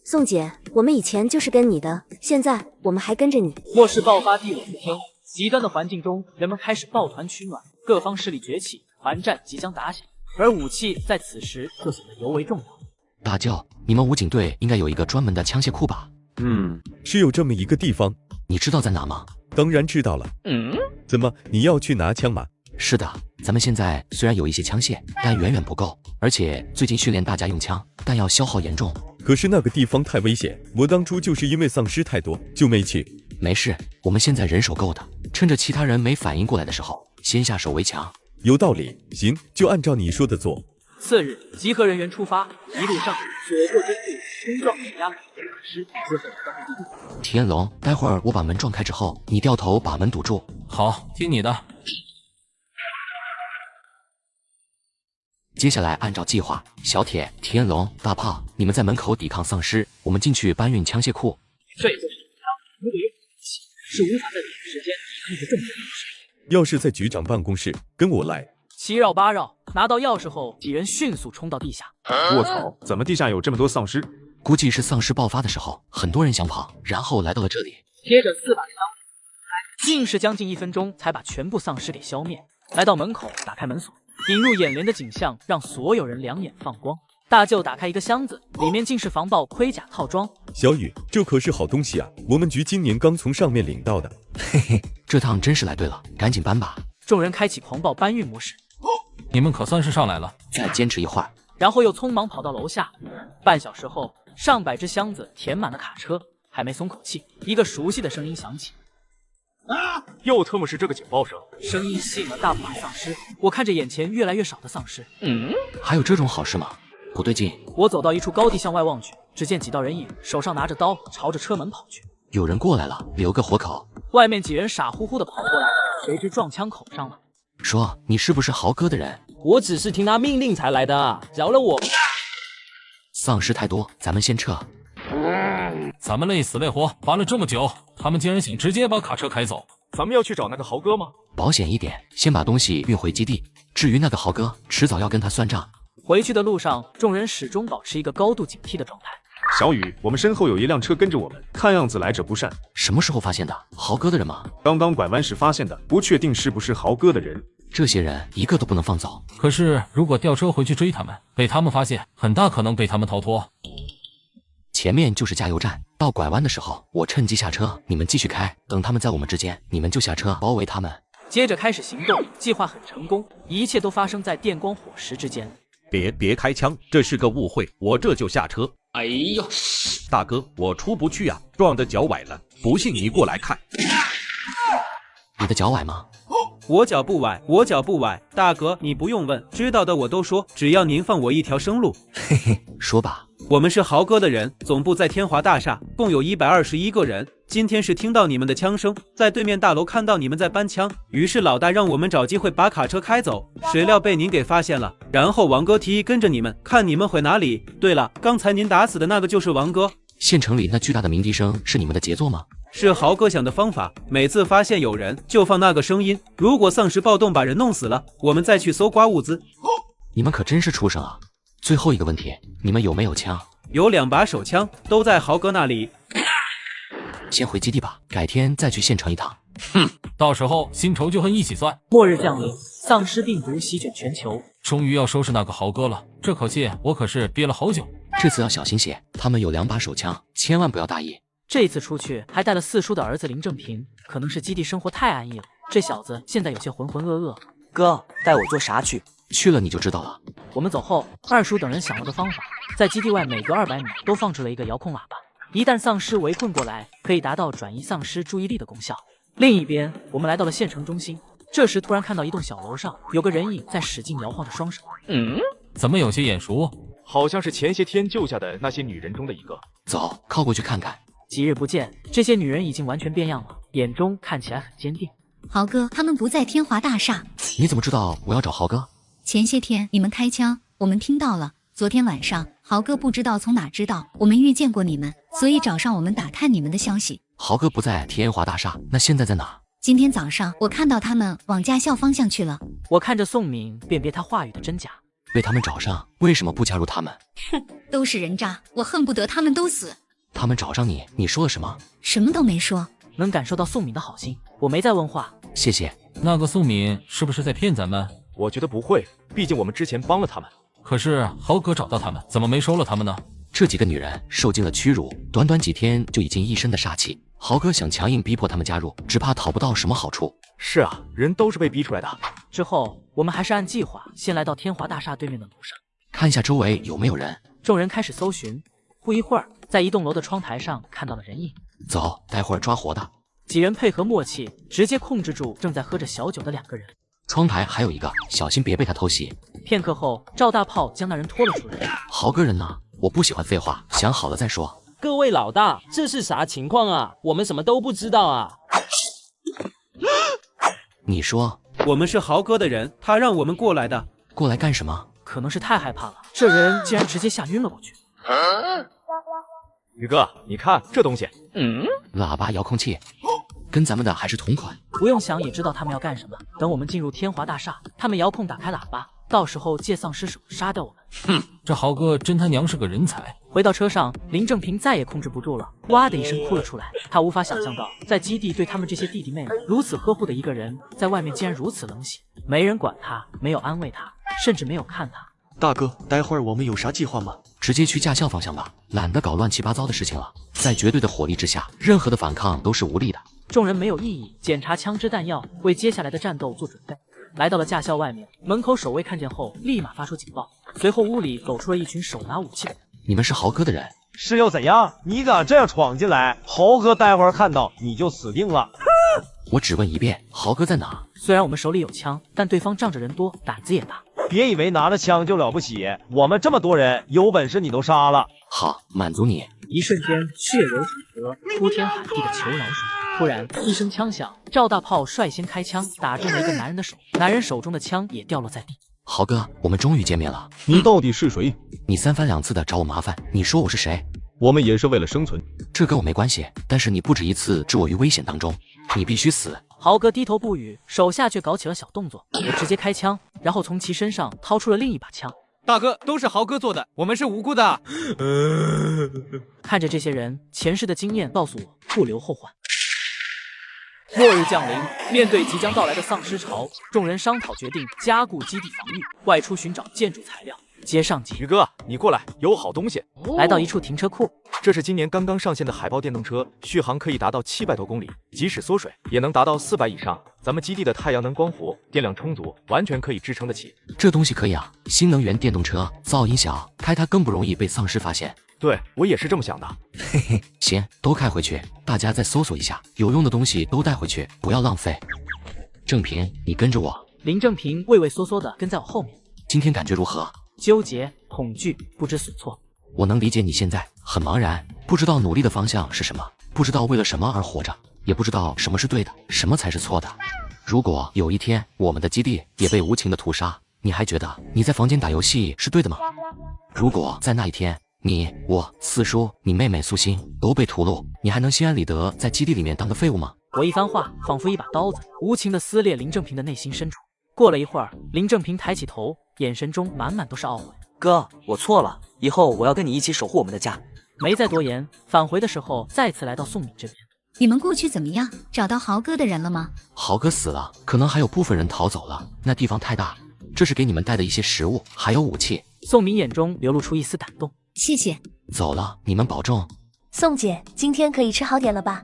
宋姐，我们以前就是跟你的，现在我们还跟着你。末世爆发第50天，极端的环境中，人们开始抱团取暖，各方势力崛起，团战即将打响，而武器在此时就显得尤为重要。大舅，你们武警队应该有一个专门的枪械库吧？是有这么一个地方。你知道在哪吗？当然知道了。怎么，你要去拿枪吗？是的，咱们现在虽然有一些枪械，但远远不够，而且最近训练大家用枪，弹药消耗严重。可是那个地方太危险，我当初就是因为丧尸太多就没去。没事，我们现在人手够的，趁着其他人没反应过来的时候，先下手为强。有道理，行，就按照你说的做。次日，集合人员出发，一路上所过之处，冲撞碾压每个丧尸，之后到目的地。天龙，待会儿我把门撞开之后，你掉头把门堵住。好，听你的。接下来按照计划，小铁、天龙、大炮，你们在门口抵抗丧尸，我们进去搬运枪械库。这也就是枪，如果有武器，是无法在短时间抵抗这重点攻势。要是在局长办公室，跟我来。7绕8绕，拿到钥匙后，几人迅速冲到地下。卧槽，怎么地下有这么多丧尸？估计是丧尸爆发的时候，很多人想跑，然后来到了这里。接着4把枪，竟是将近1分钟才把全部丧尸给消灭。来到门口，打开门锁，映入眼帘的景象让所有人两眼放光。大舅打开一个箱子，里面竟是防爆盔甲套装。小雨，这可是好东西啊，我们局今年刚从上面领到的。嘿嘿，这趟真是来对了，赶紧搬吧。众人开启狂暴搬运模式。你们可算是上来了，再坚持一会儿。然后又匆忙跑到楼下。半小时后，上百只箱子填满了卡车，还没松口气，一个熟悉的声音响起。又特么是这个警报声，声音吸引了大部分丧尸。我看着眼前越来越少的丧尸，还有这种好事吗？不对劲。我走到一处高地向外望去，只见几道人影，手上拿着刀，朝着车门跑去。有人过来了，留个活口。外面几人傻乎乎的跑过来，谁知撞枪口上了。说你是不是豪哥的人？我只是听他命令才来的啊，饶了我。丧尸太多，咱们先撤。咱们累死累活扒了这么久，他们竟然想直接把卡车开走。咱们要去找那个豪哥吗？保险一点，先把东西运回基地。至于那个豪哥，迟早要跟他算账。回去的路上，众人始终保持一个高度警惕的状态。小雨，我们身后有一辆车跟着我们，看样子来者不善。什么时候发现的？豪哥的人吗？刚刚拐弯时发现的，不确定是不是豪哥的人。这些人一个都不能放走。可是如果调车回去追他们，被他们发现，很大可能被他们逃脱。前面就是加油站，到拐弯的时候，我趁机下车，你们继续开，等他们在我们之间，你们就下车包围他们。接着开始行动，计划很成功，一切都发生在电光火石之间。别开枪，这是个误会，我这就下车。哎呦，大哥，我出不去啊，撞得脚崴了，不信你过来看。你的脚崴吗？我脚不崴，我脚不崴。大哥，你不用问，知道的我都说，只要您放我一条生路。嘿嘿，说吧。我们是豪哥的人，总部在天华大厦，共有121个人。今天是听到你们的枪声，在对面大楼看到你们在搬枪，于是老大让我们找机会把卡车开走，谁料被您给发现了。然后王哥提议跟着你们，看你们回哪里。对了，刚才您打死的那个就是王哥。县城里那巨大的鸣笛声是你们的杰作吗？是豪哥想的方法，每次发现有人就放那个声音，如果丧尸暴动把人弄死了，我们再去搜刮物资。你们可真是畜生啊！最后一个问题，你们有没有枪？有2把手枪，都在豪哥那里。先回基地吧，改天再去县城一趟。哼，到时候新仇旧恨一起算。末日降临，丧尸病毒席卷全球，终于要收拾那个豪哥了。这口气我可是憋了好久。这次要小心些，他们有2把手枪，千万不要大意。这次出去还带了4叔的儿子林正平，可能是基地生活太安逸了，这小子现在有些浑浑噩噩。哥，带我做啥去？去了你就知道了。我们走后，2叔等人想了个方法，在基地外每隔200米都放置了一个遥控喇叭，一旦丧尸围困过来，可以达到转移丧尸注意力的功效。另一边，我们来到了县城中心，这时突然看到一栋小楼上有个人影在使劲摇晃着双手。怎么有些眼熟？好像是前些天救下的那些女人中的一个。走，靠过去看看。几日不见，这些女人已经完全变样了，眼中看起来很坚定。豪哥，他们不在天华大厦。你怎么知道我要找豪哥？前些天你们开枪，我们听到了。昨天晚上，豪哥不知道从哪知道我们遇见过你们，所以找上我们打探你们的消息。豪哥不在天华大厦，那现在在哪？今天早上我看到他们往驾校方向去了。我看着宋敏，辨别他话语的真假。被他们找上，为什么不加入他们？哼，都是人渣，我恨不得他们都死。他们找上你，你说了什么？什么都没说。能感受到宋敏的好心，我没再问话。谢谢。那个宋敏是不是在骗咱们？我觉得不会，毕竟我们之前帮了他们。可是豪哥找到他们，怎么没收了他们呢？这几个女人受尽了屈辱，短短几天就已经一身的煞气。豪哥想强硬逼迫他们加入，只怕讨不到什么好处。是啊，人都是被逼出来的。之后我们还是按计划先来到天华大厦对面的楼上，看一下周围有没有人。众人开始搜寻，不一会儿，在一栋楼的窗台上看到了人影。走，待会儿抓活的。几人配合默契，直接控制住正在喝着小酒的2个人。窗台还有一个，小心别被他偷袭。片刻后，赵大炮将那人拖了出来。豪哥人呢？我不喜欢废话，想好了再说。各位老大，这是啥情况啊？我们什么都不知道啊！你说，我们是豪哥的人，他让我们过来的。过来干什么？可能是太害怕了，这人竟然直接吓晕了过去。宇哥，你看这东西。喇叭遥控器，跟咱们的还是同款。不用想也知道他们要干什么。等我们进入天华大厦，他们遥控打开喇叭，到时候借丧尸手杀掉我们。哼，这豪哥真他娘是个人才。回到车上，林正平再也控制不住了，哇的一声哭了出来。他无法想象到，在基地对他们这些弟弟妹妹如此呵护的一个人，在外面竟然如此冷血，没人管他，没有安慰他，甚至没有看他。大哥，待会儿我们有啥计划吗？直接去驾校方向吧，懒得搞乱七八糟的事情了。在绝对的火力之下，任何的反抗都是无力的。众人没有异议，检查枪支弹药，为接下来的战斗做准备。来到了驾校外面，门口守卫看见后，立马发出警报。随后屋里走出了一群手拿武器的人。你们是豪哥的人？是又怎样？你敢这样闯进来，豪哥待会儿看到你就死定了。我只问一遍，豪哥在哪？虽然我们手里有枪，但对方仗着人多，胆子也大。别以为拿着枪就了不起，我们这么多人，有本事你都杀了。好，满足你。一瞬间，血流成河，哭天喊地的求饶声。突然，一声枪响，赵大炮率先开枪，打中了一个男人的手，男人手中的枪也掉落在地。豪哥，我们终于见面了。你到底是谁？你三番两次的找我麻烦，你说我是谁？我们也是为了生存，这跟我没关系。但是你不止一次置我于危险当中，你必须死。豪哥低头不语，手下却搞起了小动作。我直接开枪，然后从其身上掏出了另一把枪。大哥，都是豪哥做的，我们是无辜的。看着这些人，前世的经验告诉我，不留后患。末日降临，面对即将到来的丧尸潮，众人商讨决定加固基地防御，外出寻找建筑材料。接上集，宇哥，你过来，有好东西。来到一处停车库，这是今年刚刚上线的海豹电动车，续航可以达到700多公里，即使缩水也能达到400以上。咱们基地的太阳能光伏，电量充足，完全可以支撑得起。这东西可以啊，新能源电动车，噪音小，开它更不容易被丧尸发现。对，我也是这么想的。嘿嘿，行，都开回去，大家再搜索一下，有用的东西都带回去，不要浪费。正平，你跟着我。林正平畏畏缩缩的跟在我后面。今天感觉如何？纠结、恐惧、不知所措。我能理解你现在很茫然，不知道努力的方向是什么，不知道为了什么而活着，也不知道什么是对的，什么才是错的。如果有一天我们的基地也被无情的屠杀，你还觉得你在房间打游戏是对的吗？如果在那一天，你、我、四叔、你妹妹苏欣都被屠戮，你还能心安理得在基地里面当个废物吗？我一番话仿佛一把刀子，无情地撕裂林正平的内心深处。过了一会儿，林正平抬起头，眼神中满满都是懊悔。哥，我错了，以后我要跟你一起守护我们的家。没再多言，返回的时候再次来到宋敏这边。你们过去怎么样？找到豪哥的人了吗？豪哥死了，可能还有部分人逃走了，那地方太大。这是给你们带的一些食物，还有武器。宋敏眼中流露出一丝感动。谢谢。走了，你们保重。宋姐，今天可以吃好点了吧？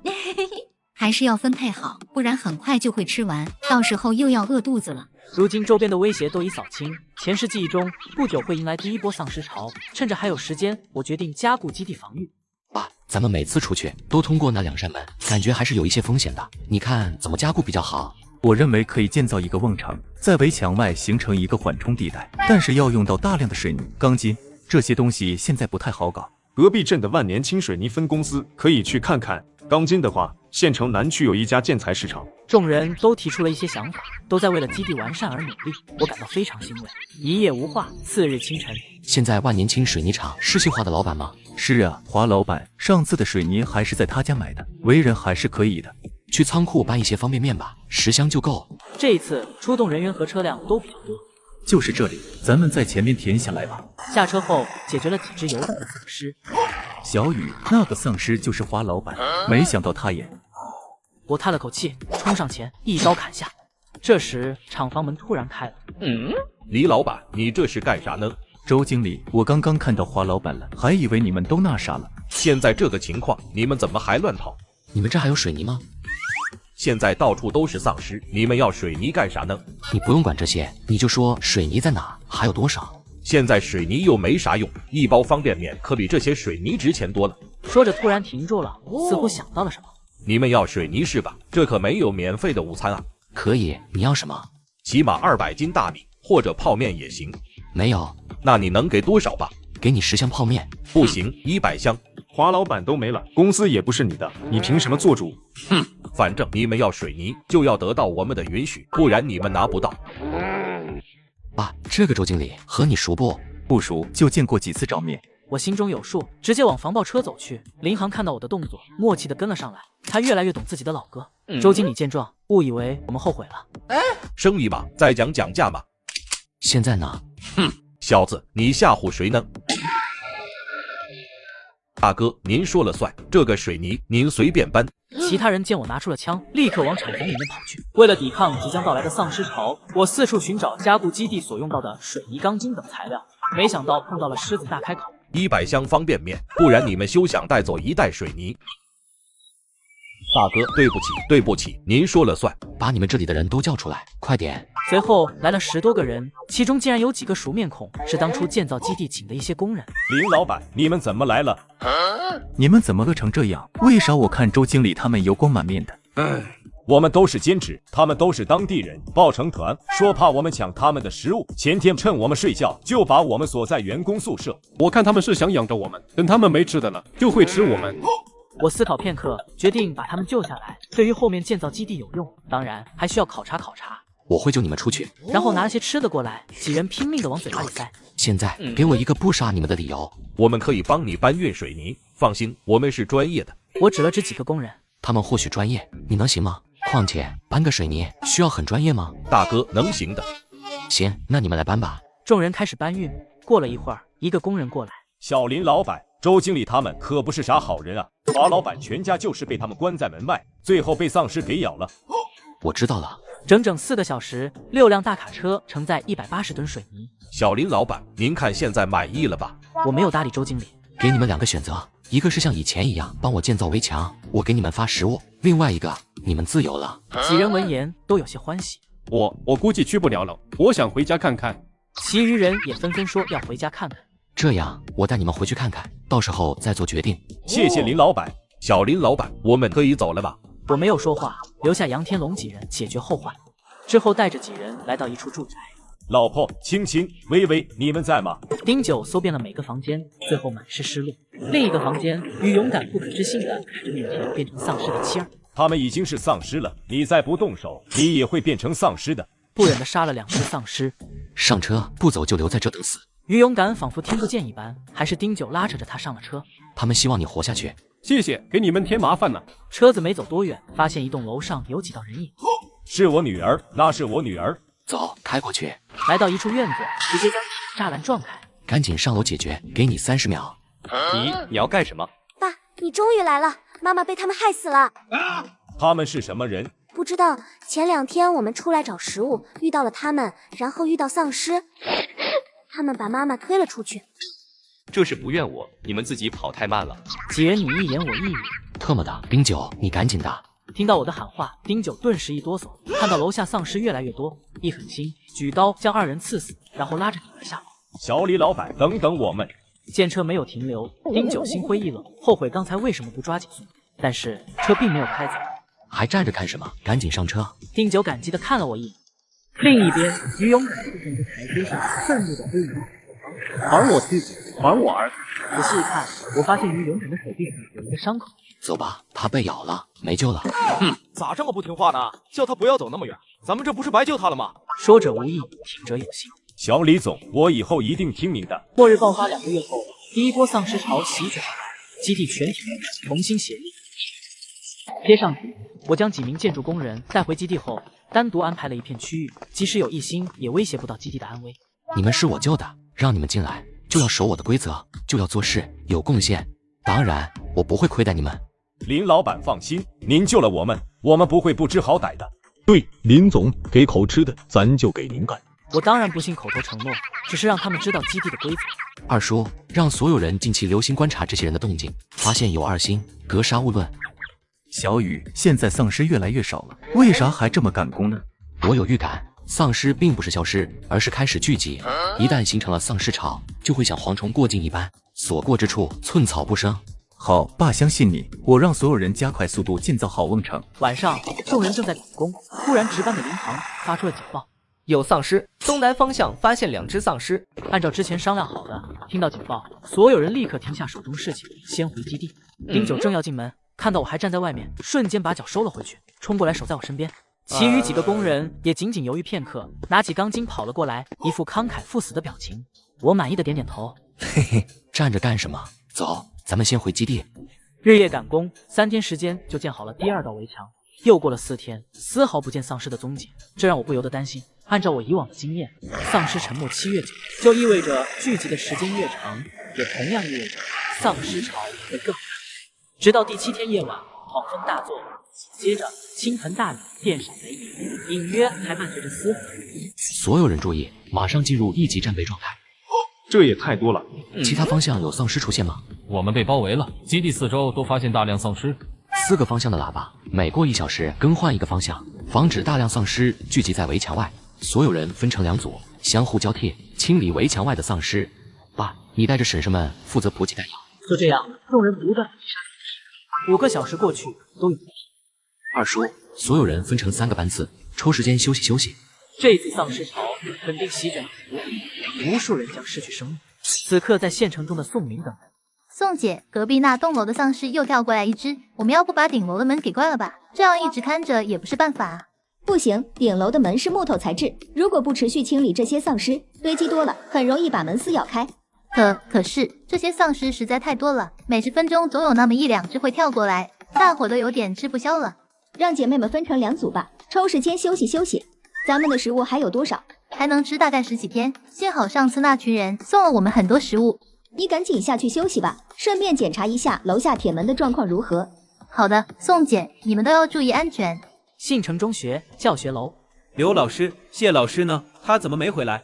还是要分配好，不然很快就会吃完，到时候又要饿肚子了。如今周边的威胁都已扫清，前世记忆中不久会迎来第一波丧尸潮。趁着还有时间，我决定加固基地防御。爸，咱们每次出去都通过那2扇门，感觉还是有一些风险的。你看怎么加固比较好？我认为可以建造一个瓮城，在围墙外形成一个缓冲地带，但是要用到大量的水泥、钢筋，这些东西现在不太好搞。隔壁镇的万年青水泥分公司可以去看看。钢筋的话，县城南区有一家建材市场。众人都提出了一些想法，都在为了基地完善而努力，我感到非常欣慰。一夜无话，次日清晨。现在万年青水泥厂是兴华的老板吗？是啊，华老板，上次的水泥还是在他家买的，为人还是可以的。去仓库搬一些方便面吧，10箱就够。这一次出动人员和车辆都比较多。就是这里，咱们在前面填下来吧。下车后解决了几只有胆的丧尸。小雨，那个丧尸就是华老板，没想到他也……我叹了口气，冲上前一刀砍下。这时厂房门突然开了。李老板，你这是干啥呢？周经理，我刚刚看到华老板了，还以为你们都那啥了。现在这个情况，你们怎么还乱逃？你们这还有水泥吗？现在到处都是丧尸，你们要水泥干啥呢？你不用管这些，你就说水泥在哪，还有多少。现在水泥又没啥用，一包方便面可比这些水泥值钱多了。说着突然停住了，似乎想到了什么。你们要水泥是吧？这可没有免费的午餐啊。可以，你要什么？起码200斤大米或者泡面也行。没有。那你能给多少吧？给你10箱泡面。不行，100箱。华老板都没了，公司也不是你的，你凭什么做主？哼，反正你们要水泥，就要得到我们的允许，不然你们拿不到。爸，这个周经理和你熟不？不熟，就见过几次照面。我心中有数，直接往防爆车走去。林航看到我的动作，默契地跟了上来。他越来越懂自己的老哥。周经理见状，误以为我们后悔了。生意嘛，再讲价嘛。现在呢？哼，小子，你吓唬谁呢？大哥，您说了算，这个水泥您随便搬。其他人见我拿出了枪，立刻往厂房里面跑去。为了抵抗即将到来的丧尸潮，我四处寻找加固基地所用到的水泥、钢筋等材料，没想到碰到了狮子大开口，100箱方便面，不然你们休想带走1袋水泥。大哥，对不起，对不起，您说了算，把你们这里的人都叫出来，快点！随后来了10多个人，其中竟然有几个熟面孔，是当初建造基地请的一些工人。林老板，你们怎么来了？你们怎么饿成这样？为啥我看周经理他们油光满面的？我们都是兼职，他们都是当地人，抱成团，说怕我们抢他们的食物。前天趁我们睡觉，就把我们锁在员工宿舍。我看他们是想养着我们，等他们没吃的了，就会吃我们。我思考片刻，决定把他们救下来，对于后面建造基地有用，当然还需要考察考察。我会救你们出去，然后拿了些吃的过来，几人拼命的往嘴巴里塞。现在给我一个不杀你们的理由。我们可以帮你搬运水泥，放心，我们是专业的。我指了指几个工人，他们或许专业，你能行吗？况且搬个水泥需要很专业吗？大哥能行的。行，那你们来搬吧。众人开始搬运，过了一会儿，一个工人过来，小林老板，周经理他们可不是啥好人啊！华老板全家就是被他们关在门外，最后被丧尸给咬了。我知道了。整整4个小时，6辆大卡车承载180吨水泥。小林老板，您看现在满意了吧？我没有搭理周经理。给你们2个选择，一个是像以前一样帮我建造围墙，我给你们发食物；另外一个，你们自由了。几人闻言都有些欢喜。我估计去不了了，我想回家看看。其余人也纷纷说要回家看看。这样，我带你们回去看看，到时候再做决定。谢谢林老板。小林老板，我们可以走了吧？我没有说话，留下杨天龙几人解决后患。之后带着几人来到一处住宅。老婆、青青、微微，你们在吗？丁九搜遍了每个房间，最后满是失落。另一个房间，于勇敢不可置信的看着面前变成丧尸的妻儿。他们已经是丧尸了，你再不动手，你也会变成丧尸的。不忍的杀了2只丧尸。上车，不走就留在这等死。于勇敢仿佛听不见一般，还是丁九拉扯着他上了车。他们希望你活下去。谢谢，给你们添麻烦了。车子没走多远，发现一栋楼上有几道人影。是我女儿，那是我女儿。走，开过去。来到一处院子，直接将栅栏撞开。赶紧上楼解决，给你30秒。你要干什么？爸，你终于来了，妈妈被他们害死了。他们是什么人？不知道，前2天我们出来找食物，遇到了他们，然后遇到丧尸，他们把妈妈推了出去。这是不怨我，你们自己跑太慢了。几人你一言我一语。特么的，丁九，你赶紧的！听到我的喊话，丁九顿时一哆嗦，看到楼下丧尸越来越多，一狠心，举刀将2人刺死，然后拉着女儿下楼。小李老板，等等我们！见车没有停留，丁九心灰意冷，后悔刚才为什么不抓紧速度。但是车并没有开走，还站着看什么？赶紧上车！丁九感激地看了我一眼。另一边，于勇敢坐在一个台阶上，愤怒地追着还我妻子，还我儿子！仔细一看，我发现于勇敢的手臂上有一个伤口。走吧，他被咬了，没救了。咋这么不听话呢？叫他不要走那么远，咱们这不是白救他了吗？说者无意，听者有心。小李总，我以后一定听您的。末日爆发2个月后，第一波丧尸潮席卷而来，基地全体人同心协力。贴上去，我将几名建筑工人带回基地后，单独安排了一片区域，即使有异心，也威胁不到基地的安危。你们是我救的，让你们进来就要守我的规则，就要做事有贡献。当然，我不会亏待你们。林老板放心，您救了我们，我们不会不知好歹的。对，林总，给口吃的，咱就给您干。我当然不信口头承诺，只是让他们知道基地的规则。二叔，让所有人近期留心观察这些人的动静，发现有2心，格杀勿论。小雨，现在丧尸越来越少了，为啥还这么赶工呢？我有预感，丧尸并不是消失，而是开始聚集。一旦形成了丧尸潮，就会像蝗虫过境一般，所过之处寸草不生。好，爸相信你，我让所有人加快速度建造好瓮城。晚上，众人正在赶工，突然值班的民航发出了警报，有丧尸，东南方向发现2只丧尸。按照之前商量好的，听到警报，所有人立刻停下手中事情，先回基地。丁九正要进门，看到我还站在外面，瞬间把脚收了回去，冲过来守在我身边。其余几个工人也仅仅犹豫片刻，拿起钢筋跑了过来，一副慷慨赴死的表情。我满意的点点头。嘿嘿，站着干什么？走，咱们先回基地。日夜赶工，3天时间就建好了第2道围墙。又过了4天，丝毫不见丧尸的踪迹，这让我不由得担心，按照我以往的经验，丧尸沉默期越久，就意味着聚集的时间越长，也同样意味着丧尸潮会更大。直到第7天夜晚，狂风大作，接着倾盆大雨，电闪雷鸣，隐约还伴随着嘶吼。所有人注意，马上进入1级战备状态。这也太多了。其他方向有丧尸出现吗？我们被包围了，基地四周都发现大量丧尸。4个方向的喇叭，每过1小时更换一个方向，防止大量丧尸聚集在围墙外。所有人分成2组，相互交替清理围墙外的丧尸。爸，你带着婶婶们负责补给弹药。就这样，众人不断地杀5个小时过去，都有二叔，所有人分成3个班次，抽时间休息休息。这次丧尸潮肯定席卷了福地，无数人将失去生命。此刻在县城中的宋明等人，宋姐，隔壁那栋楼的丧尸又跳过来一只，我们要不把顶楼的门给关了吧？这样一直看着也不是办法啊。不行，顶楼的门是木头材质，如果不持续清理这些丧尸，堆积多了，很容易把门撕咬开。可是这些丧尸实在太多了，每10分钟总有那么1、2只会跳过来，大伙都有点吃不消了。让姐妹们分成2组吧，抽时间休息休息。咱们的食物还有多少？还能吃大概10几天，幸好上次那群人送了我们很多食物。你赶紧下去休息吧，顺便检查一下楼下铁门的状况如何。好的，宋姐，你们都要注意安全。信城中学教学楼，刘老师、谢老师呢？他怎么没回来？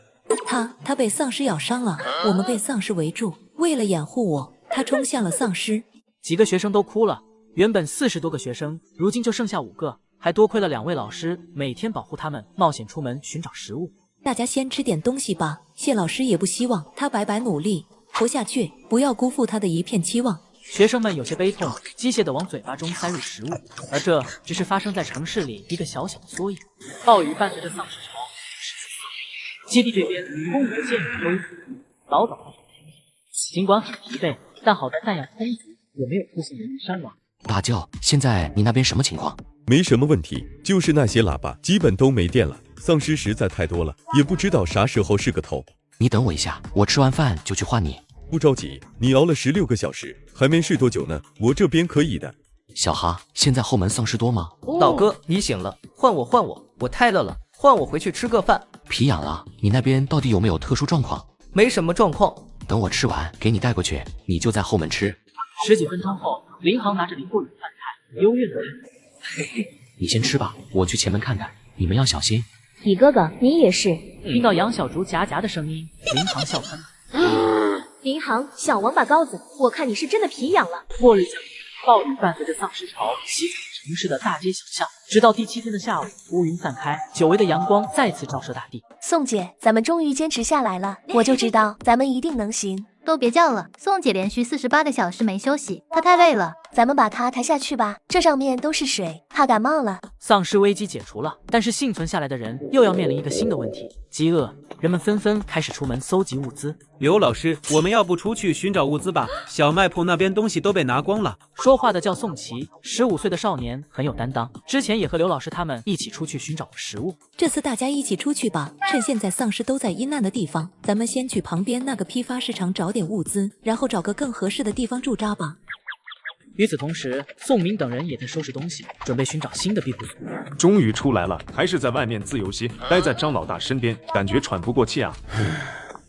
他被丧尸咬伤了，我们被丧尸围住，为了掩护我，他冲向了丧尸。几个学生都哭了，原本40多个学生，如今就剩下5个，还多亏了2位老师每天保护他们，冒险出门寻找食物。大家先吃点东西吧，谢老师也不希望他白白努力活下去，不要辜负他的一片期望。学生们有些悲痛，机械地往嘴巴中塞入食物，而这只是发生在城市里一个小小的缩影。暴雨伴随着丧尸潮，基地这边空无建筑都早早的。尽管很疲惫，但好在弹药充足，也没有出现人员伤亡。大舅，现在你那边什么情况？没什么问题，就是那些喇叭基本都没电了，丧尸实在太多了，也不知道啥时候是个头。你等我一下，我吃完饭就去换你。不着急，你熬了16个小时，还没睡多久呢，我这边可以的。小哈，现在后门丧尸多吗？老哥，你醒了，换我，我太热了，换我回去吃个饭。皮痒了，你那边到底有没有特殊状况？没什么状况。等我吃完，给你带过去，你就在后门吃。10几分钟后，林航拿着1部饭菜，幽怨的嘿嘿，你先吃吧，我去前门看看，你们要小心。李哥哥，你也是。听到杨小竹夹的声音，林航笑喷。林航，小王八羔子，我看你是真的皮痒了。末日降临，暴雨伴随着丧尸潮席卷城市的大街小巷，直到第7天的下午，乌云散开，久违的阳光再次照射大地。宋姐，咱们终于坚持下来了，我就知道咱们一定能行。都别叫了，宋姐连续48个小时没休息，她太累了。咱们把她抬下去吧，这上面都是水，怕感冒了。丧尸危机解除了，但是幸存下来的人又要面临一个新的问题：饥饿。人们纷纷开始出门搜集物资。刘老师，我们要不出去寻找物资吧？小卖铺那边东西都被拿光了。说话的叫宋琦，15岁的少年，很有担当。之前也和刘老师他们一起出去寻找食物。这次大家一起出去吧，趁现在丧尸都在阴暗的地方，咱们先去旁边那个批发市场找点物资，然后找个更合适的地方驻扎吧。与此同时，宋明等人也在收拾东西，准备寻找新的庇护所。终于出来了，还是在外面自由些，待在张老大身边，感觉喘不过气啊。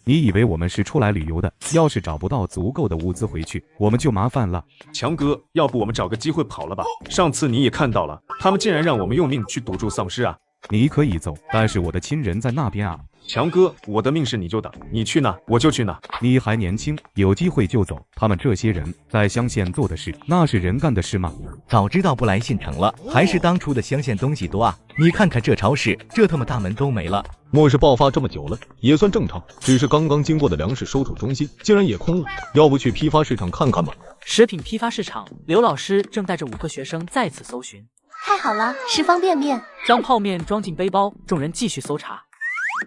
你以为我们是出来旅游的？要是找不到足够的物资回去，我们就麻烦了。强哥，要不我们找个机会跑了吧？上次你也看到了，他们竟然让我们用命去堵住丧尸啊！你可以走，但是我的亲人在那边啊。强哥，我的命是你就等，你去哪我就去哪。你还年轻，有机会就走。他们这些人在乡县做的事，那是人干的事吗？早知道不来县城了，还是当初的乡县东西多啊！你看看这超市，这他妈大门都没了。末世爆发这么久了，也算正常。只是刚刚经过的粮食收储中心竟然也空了，要不去批发市场看看吧？食品批发市场，刘老师正带着5个学生在此搜寻。太好了，是方便面。将泡面装进背包，众人继续搜查。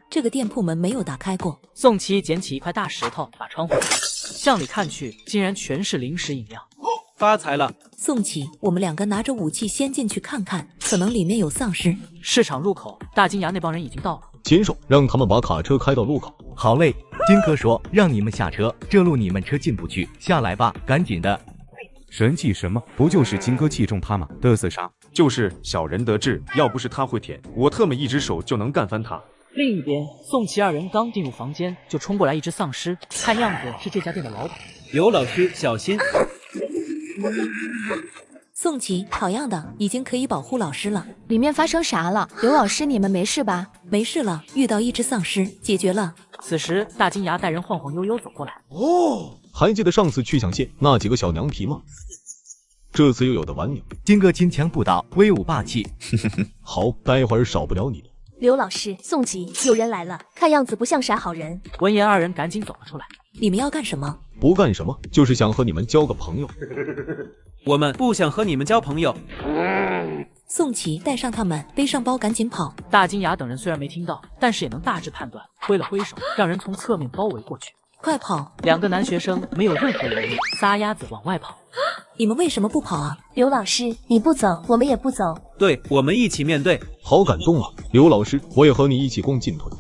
这个店铺门没有打开过。宋琦捡起一块大石头，把窗户打开，向里看去，竟然全是零食饮料。发财了！宋琦，我们2个拿着武器先进去看看，可能里面有丧尸。市场入口，大金牙那帮人已经到了。禽兽，让他们把卡车开到路口。好嘞，金哥说让你们下车，这路你们车进不去，下来吧，赶紧的。神气什么？不就是金哥器重他吗？嘚瑟啥？就是小人得志，要不是他会舔，我特么一只手就能干翻他。另一边，宋琦二人刚进入房间，就冲过来一只丧尸，看样子是这家店的老板。刘老师，小心！宋琦，好样的，已经可以保护老师了。里面发生啥了？刘老师，你们没事吧？没事了，遇到一只丧尸，解决了。此时，大金牙带人晃晃悠悠走过来。哦，还记得上次去抢蟹那几个小娘皮吗？这次又有的玩你。金哥金枪不倒，威武霸气。好，待会儿少不了你了。刘老师，宋琦，有人来了，看样子不像啥好人。闻言，二人赶紧走了出来。你们要干什么？不干什么，就是想和你们交个朋友。我们不想和你们交朋友。宋琦，带上他们，背上包，赶紧跑！大金牙等人虽然没听到，但是也能大致判断，挥了挥手，让人从侧面包围过去。快跑！两个男学生没有任何犹豫，撒丫子往外跑。你们为什么不跑啊？刘老师，你不走，我们也不走。对，我们一起面对。好感动啊，刘老师，我也和你一起共进退。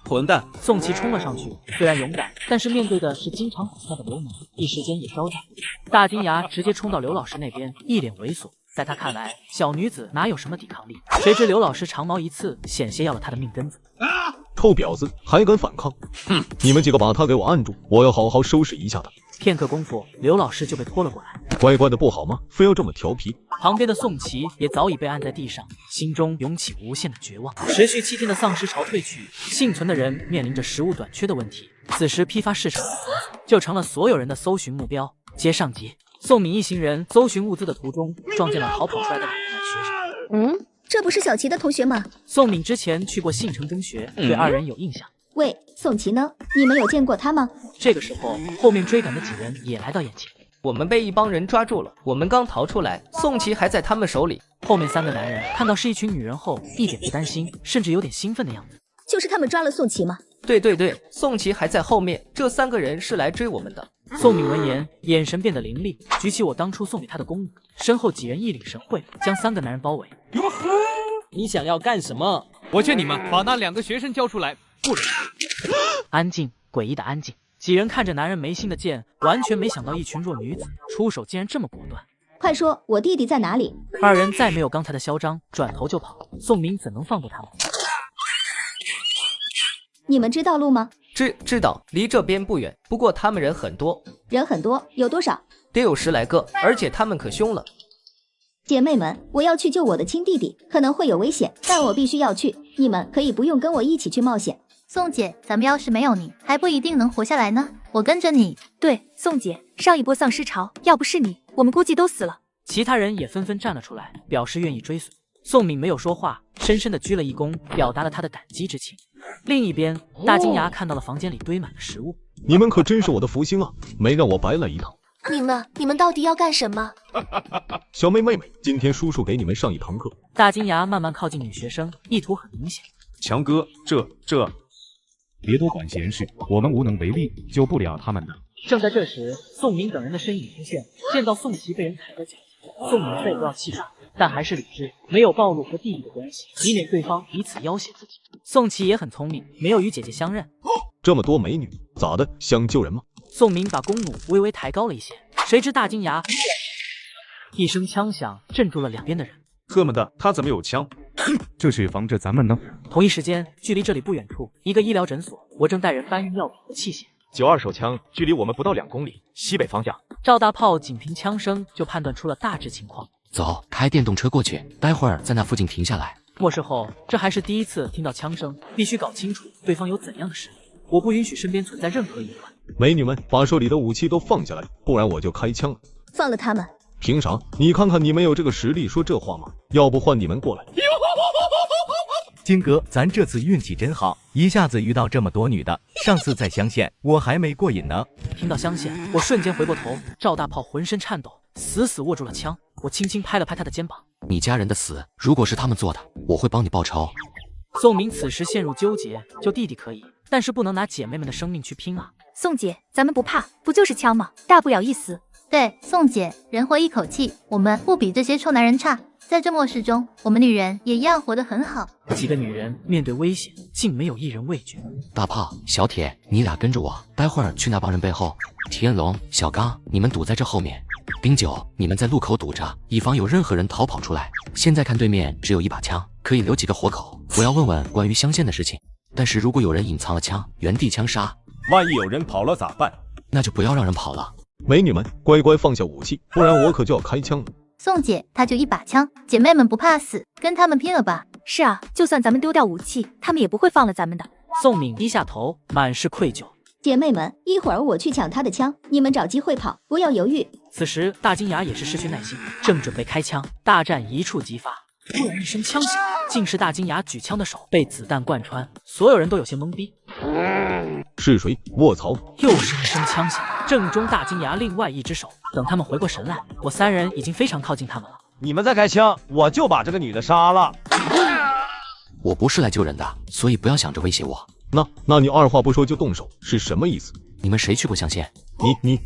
混蛋！宋琦冲了上去，虽然勇敢，但是面对的是经常打架的流氓，一时间也招架。大金牙直接冲到刘老师那边，一脸猥琐。在他看来，小女子哪有什么抵抗力？谁知刘老师长矛一刺，险些要了他的命根子。臭婊子，还敢反抗？哼！你们几个把他给我按住，我要好好收拾一下他。片刻功夫，刘老师就被拖了过来。乖乖的不好吗？非要这么调皮？旁边的宋琦也早已被按在地上，心中涌起无限的绝望。持续7天的丧尸潮退去，幸存的人面临着食物短缺的问题。此时批发市场就成了所有人的搜寻目标。接上集，宋敏一行人搜寻物资的途中，撞见了逃跑出来的2个男学生。这不是小齐的同学吗？宋敏之前去过信城中学，对二人有印象。喂，宋琦呢？你们有见过他吗？这个时候，后面追赶的几人也来到眼前。我们被一帮人抓住了，我们刚逃出来，宋琦还在他们手里。后面3个男人看到是一群女人后，一点不担心，甚至有点兴奋的样子。就是他们抓了宋琦吗？对，宋琦还在后面，这3个人是来追我们的。宋敏闻言，眼神变得凌厉，举起我当初送给他的弓弩，身后几人一领神会，将3个男人包围。你想要干什么？我劝你们把那2个学生交出来，不然……安静，诡异的安静。几人看着男人没心的剑，完全没想到一群弱女子出手竟然这么果断。快说，我弟弟在哪里？二人再没有刚才的嚣张，转头就跑。宋敏怎能放过他们？你们知道路吗？知道，离这边不远，不过他们人很多。人很多，有多少？得有10来个，而且他们可凶了。姐妹们，我要去救我的亲弟弟，可能会有危险，但我必须要去。你们可以不用跟我一起去冒险。宋姐，咱们要是没有你，还不一定能活下来呢。我跟着你。对，宋姐，上一波丧尸潮，要不是你，我们估计都死了。其他人也纷纷站了出来，表示愿意追随。宋敏没有说话，深深的鞠了一躬，表达了他的感激之情。另一边，大金牙看到了房间里堆满了食物。你们可真是我的福星啊，没让我白来一趟。你们到底要干什么？小妹妹，今天叔叔给你们上一堂课。大金牙慢慢靠近女学生，意图很明显。强哥，这别多管闲事，我们无能为力，救不了他们的。正在这时，宋敏等人的身影出现，见到宋琦被人抬着脚，宋敏肺都要气炸，但还是理智，没有暴露和弟弟的关系，以免对方彼此要挟自己。宋琦也很聪明，没有与姐姐相认。这么多美女，咋的？想救人吗？宋敏把弓弩微微抬高了一些，谁知大金牙一声枪响镇住了两边的人。特么的，他怎么有枪？这是防着咱们呢。同一时间，距离这里不远处，一个医疗诊所，我正带人搬运药品和器械。92手枪距离我们不到2公里，西北方向。赵大炮仅凭枪声就判断出了大致情况。走，开电动车过去，待会儿在那附近停下来。没事后，这还是第一次听到枪声，必须搞清楚对方有怎样的实力。我不允许身边存在任何隐患。美女们，把手里的武器都放下来，不然我就开枪了。放了他们。凭啥？你看看你们有这个实力说这话吗？要不换你们过来。金哥，咱这次运气真好，一下子遇到这么多女的。上次在乡县，我还没过瘾呢。听到乡县，我瞬间回过头，赵大炮浑身颤抖，死死握住了枪。我轻轻拍了拍他的肩膀。你家人的死，如果是他们做的，我会帮你报仇。宋明此时陷入纠结，救弟弟可以，但是不能拿姐妹们的生命去拼啊。宋姐，咱们不怕，不就是枪吗？大不了一死。对，宋姐，人活一口气，我们不比这些臭男人差。在这末世中，我们女人也一样活得很好。几个女人面对危险，竟没有一人畏惧。大炮、小铁，你俩跟着我，待会儿去那帮人背后。田龙、小刚，你们堵在这后面。冰九，你们在路口堵着，以防有任何人逃跑出来。现在看对面只有一把枪，可以留几个活口。我要问问关于香线的事情，但是如果有人隐藏了枪，原地枪杀，万一有人跑了咋办？那就不要让人跑了。美女们，乖乖放下武器，不然我可就要开枪了。宋姐，她就一把枪，姐妹们不怕死，跟他们拼了吧！是啊，就算咱们丢掉武器，他们也不会放了咱们的。宋敏低下头，满是愧疚。姐妹们，一会儿我去抢他的枪，你们找机会跑，不要犹豫。此时大金牙也是失去耐心，正准备开枪，大战一触即发。突然一声枪响，竟是大金牙举枪的手被子弹贯穿，所有人都有些懵逼。是谁？卧槽！又是一声枪响，正中大金牙另外一只手。等他们回过神来，我三人已经非常靠近他们了。你们再开枪，我就把这个女的杀了。我不是来救人的，所以不要想着威胁我。那你二话不说就动手，是什么意思？你们谁去过香县？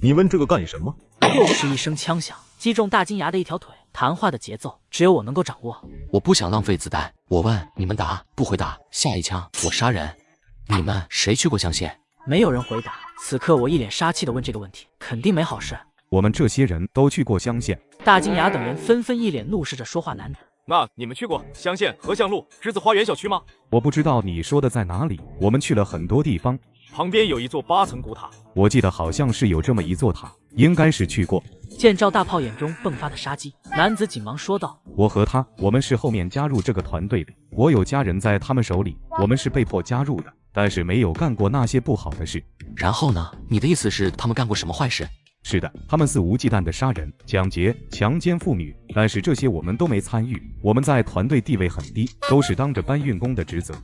你问这个干什么？又是一声枪响，击中大金牙的一条腿。谈话的节奏只有我能够掌握。我不想浪费子弹，我问你们答，不回答，下一枪我杀人。你们谁去过香县？没有人回答。此刻我一脸杀气的问这个问题，肯定没好事。我们这些人都去过香县。大金牙等人纷纷一脸怒视着说话男子。那你们去过香县河巷路栀子花园小区吗？我不知道你说的在哪里，我们去了很多地方。旁边有一座8层古塔，我记得好像是有这么一座塔，应该是去过。见赵大炮眼中迸发的杀机，男子紧忙说道：我和他，我们是后面加入这个团队的，我有家人在他们手里，我们是被迫加入的，但是没有干过那些不好的事。然后呢？你的意思是他们干过什么坏事？是的，他们肆无忌惮的杀人、抢劫、强奸妇女，但是这些我们都没参与，我们在团队地位很低，都是当着搬运工的职责。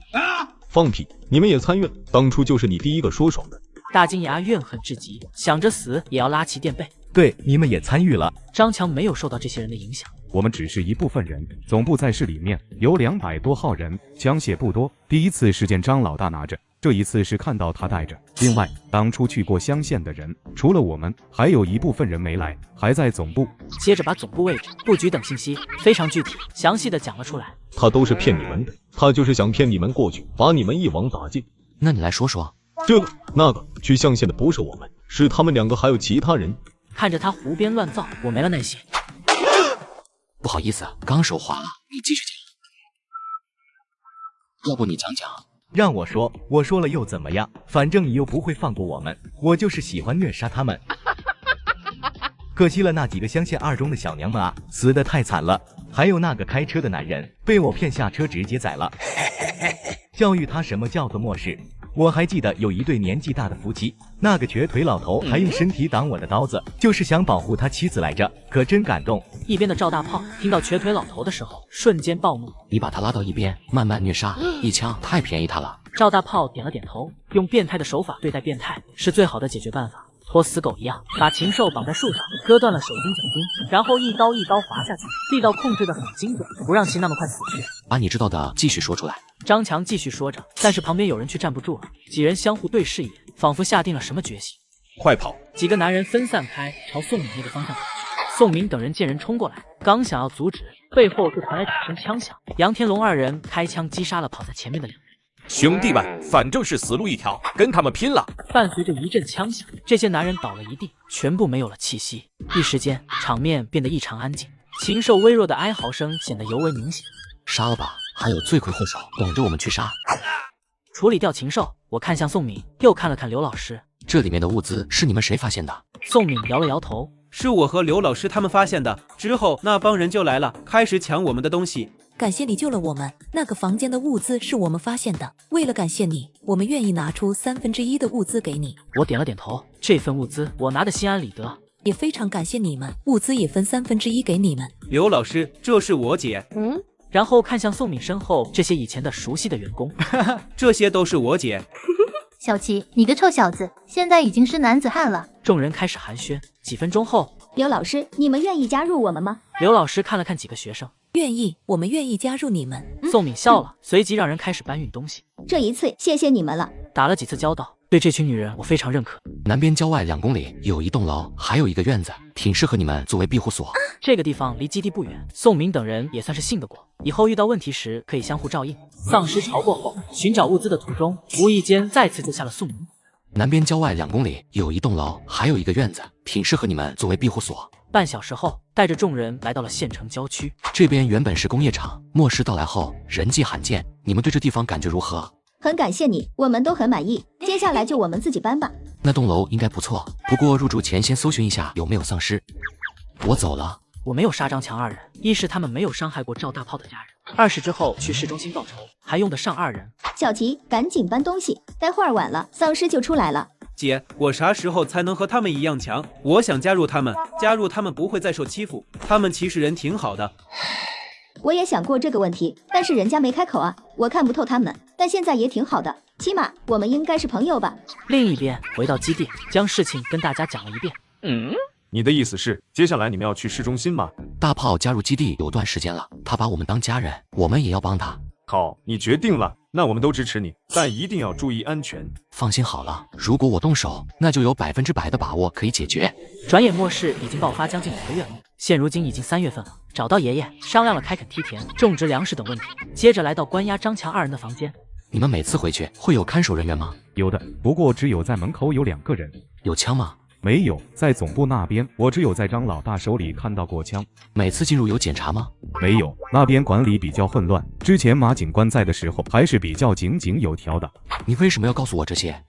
放屁！你们也参与了，当初就是你第一个说爽的。大金牙怨恨至极，想着死也要拉齐垫背。对，你们也参与了。张强没有受到这些人的影响。我们只是一部分人，总部在市里面有200多号人，枪械不多。第一次是见张老大拿着，这一次是看到他带着。另外，当初去过香县的人，除了我们，还有一部分人没来，还在总部。接着把总部位置、布局等信息非常具体、详细的讲了出来。他都是骗你们的，他就是想骗你们过去，把你们一网打尽。那你来说说，这个那个去香县的不是我们，是他们2个还有其他人。看着他胡编乱造，我没了耐心。不好意思，刚手滑了，你继续讲。要不你讲讲？让我说，我说了又怎么样？反正你又不会放过我们，我就是喜欢虐杀他们。可惜了那几个香县2中的小娘们啊，死得太惨了。还有那个开车的男人，被我骗下车直接宰了。教育他什么叫做漠视。我还记得有一对年纪大的夫妻，那个瘸腿老头还用身体挡我的刀子，就是想保护他妻子来着，可真感动。一边的赵大炮听到瘸腿老头的时候，瞬间暴怒：你把他拉到一边，慢慢虐杀，一枪太便宜他了。赵大炮点了点头，用变态的手法对待变态是最好的解决办法。拖死狗一样，把禽兽绑在树上，割断了手筋脚筋，然后一刀一刀划下去，力道控制得很精准，不让其那么快死去。把你知道的继续说出来。张强继续说着，但是旁边有人却站不住了，几人相互对视一眼，仿佛下定了什么决心。快跑！几个男人分散开，朝宋敏那个方向跑去。宋敏等人见人冲过来，刚想要阻止，背后就传来几声枪响，杨天龙2人开枪击杀了跑在前面的2人。兄弟们，反正是死路一条，跟他们拼了！伴随着一阵枪响，这些男人倒了一地，全部没有了气息。一时间，场面变得异常安静，禽兽微弱的哀嚎声显得尤为明显。杀了吧，还有罪魁祸首等着我们去杀。处理掉禽兽，我看向宋敏，又看了看刘老师。这里面的物资是你们谁发现的？宋敏摇了摇头，是我和刘老师他们发现的。之后那帮人就来了，开始抢我们的东西。感谢你救了我们，那个房间的物资是我们发现的。为了感谢你，我们愿意拿出1/3的物资给你。我点了点头，这份物资我拿得心安理得。也非常感谢你们，物资也分1/3给你们。刘老师，这是我姐。然后看向宋敏身后这些以前的熟悉的员工，这些都是我姐。小齐，你个臭小子，现在已经是男子汉了。众人开始寒暄。几分钟后，刘老师，你们愿意加入我们吗？刘老师看了看几个学生，愿意，我们愿意加入你们。宋敏笑了，随即让人开始搬运东西。这一次谢谢你们了。打了几次交道，对这群女人我非常认可。南边郊外2公里有一栋楼，还有一个院子，挺适合你们作为庇护所。这个地方离基地不远，宋敏等人也算是信得过，以后遇到问题时可以相互照应。丧尸潮过后，寻找物资的途中，无意间再次救下了宋敏。南边郊外2公里有一栋楼，还有一个院子，挺适合你们作为庇护所。半小时后，带着众人来到了县城郊区。这边原本是工业厂，末世到来后人迹罕见，你们对这地方感觉如何？很感谢你，我们都很满意。接下来就我们自己搬吧。那栋楼应该不错，不过入住前先搜寻一下有没有丧尸。我走了。我没有杀张强二人，一是他们没有伤害过赵大炮的家人，二是之后去市中心报仇还用得上二人。小琪，赶紧搬东西，待会儿晚了，丧尸就出来了。姐，我啥时候才能和他们一样强？我想加入他们，加入他们不会再受欺负。他们其实人挺好的。我也想过这个问题，但是人家没开口啊，我看不透他们。但现在也挺好的，起码我们应该是朋友吧。另一边，回到基地，将事情跟大家讲了一遍。你的意思是，接下来你们要去市中心吗？大炮加入基地有段时间了，他把我们当家人，我们也要帮他。好，你决定了，那我们都支持你，但一定要注意安全。放心好了，如果我动手，那就有100%的把握可以解决。转眼末世已经爆发将近2个月了，现如今已经3月份了。找到爷爷，商量了开垦梯田、种植粮食等问题，接着来到关押张强二人的房间。你们每次回去会有看守人员吗？有的，不过只有在门口有2个人。有枪吗？没有，在总部那边，我只有在张老大手里看到过枪。每次进入有检查吗？没有，那边管理比较混乱。之前马警官在的时候还是比较井井有条的。你为什么要告诉我这些？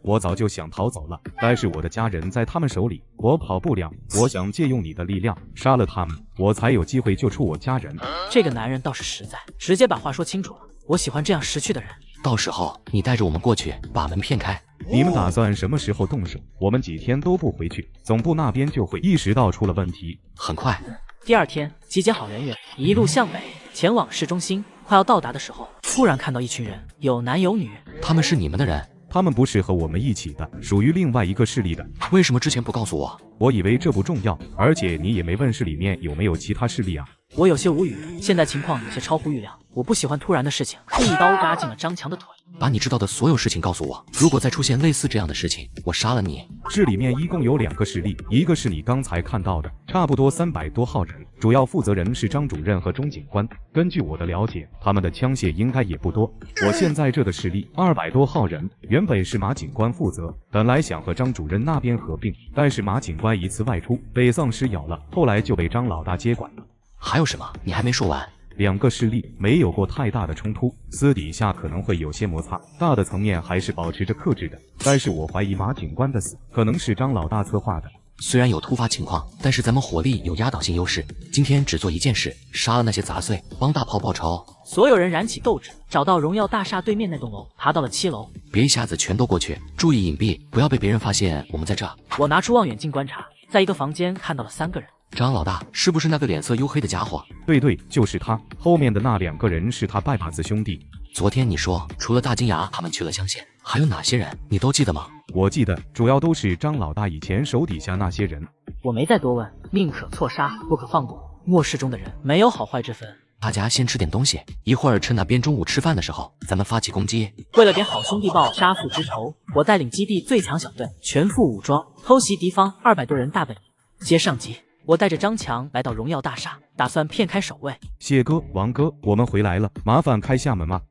我早就想逃走了，但是我的家人在他们手里，我跑不了。我想借用你的力量杀了他们，我才有机会救出我家人。这个男人倒是实在，直接把话说清楚了。我喜欢这样识趣的人。到时候你带着我们过去，把门骗开。你们打算什么时候动手？我们几天都不回去，总部那边就会意识到出了问题。很快。第2天，集结好人员，一路向北，前往市中心。快要到达的时候，突然看到一群人，有男有女。他们是你们的人？他们不是和我们一起的，属于另外一个势力的。为什么之前不告诉我？我以为这不重要，而且你也没问市里面有没有其他势力啊。我有些无语，现在情况有些超乎预料，我不喜欢突然的事情，一刀扎进了张强的腿。把你知道的所有事情告诉我，如果再出现类似这样的事情，我杀了你。市里面一共有2个势力，一个是你刚才看到的，差不多300多号人，主要负责人是张主任和钟警官。根据我的了解，他们的枪械应该也不多。我现在这个势力200多号人，原本是马警官负责，本来想和张主任那边合并，但是马警官一次外出被丧尸咬了，后来就被张老大接管了。还有什么？你还没说完。2个势力没有过太大的冲突，私底下可能会有些摩擦，大的层面还是保持着克制的。但是我怀疑马警官的死可能是张老大策划的。虽然有突发情况，但是咱们火力有压倒性优势。今天只做一件事，杀了那些杂碎，帮大炮报仇。所有人燃起斗志，找到荣耀大厦对面那栋楼，爬到了7楼。别一下子全都过去，注意隐蔽，不要被别人发现我们在这。我拿出望远镜观察，在一个房间看到了3个人。张老大是不是那个脸色黝黑的家伙？对，就是他。后面的那2个人是他拜把子兄弟。昨天你说除了大金牙他们去了乡县，还有哪些人？你都记得吗？我记得，主要都是张老大以前手底下那些人。我没再多问，宁可错杀，不可放过。末世中的人没有好坏之分。大家先吃点东西，一会儿趁那边中午吃饭的时候，咱们发起攻击。为了给好兄弟报杀父之仇，我带领基地最强小队，全副武装，偷袭敌方200多人大本营。接上集。我带着张强来到荣耀大厦，打算骗开守卫。谢哥、王哥，我们回来了，麻烦开下门吗？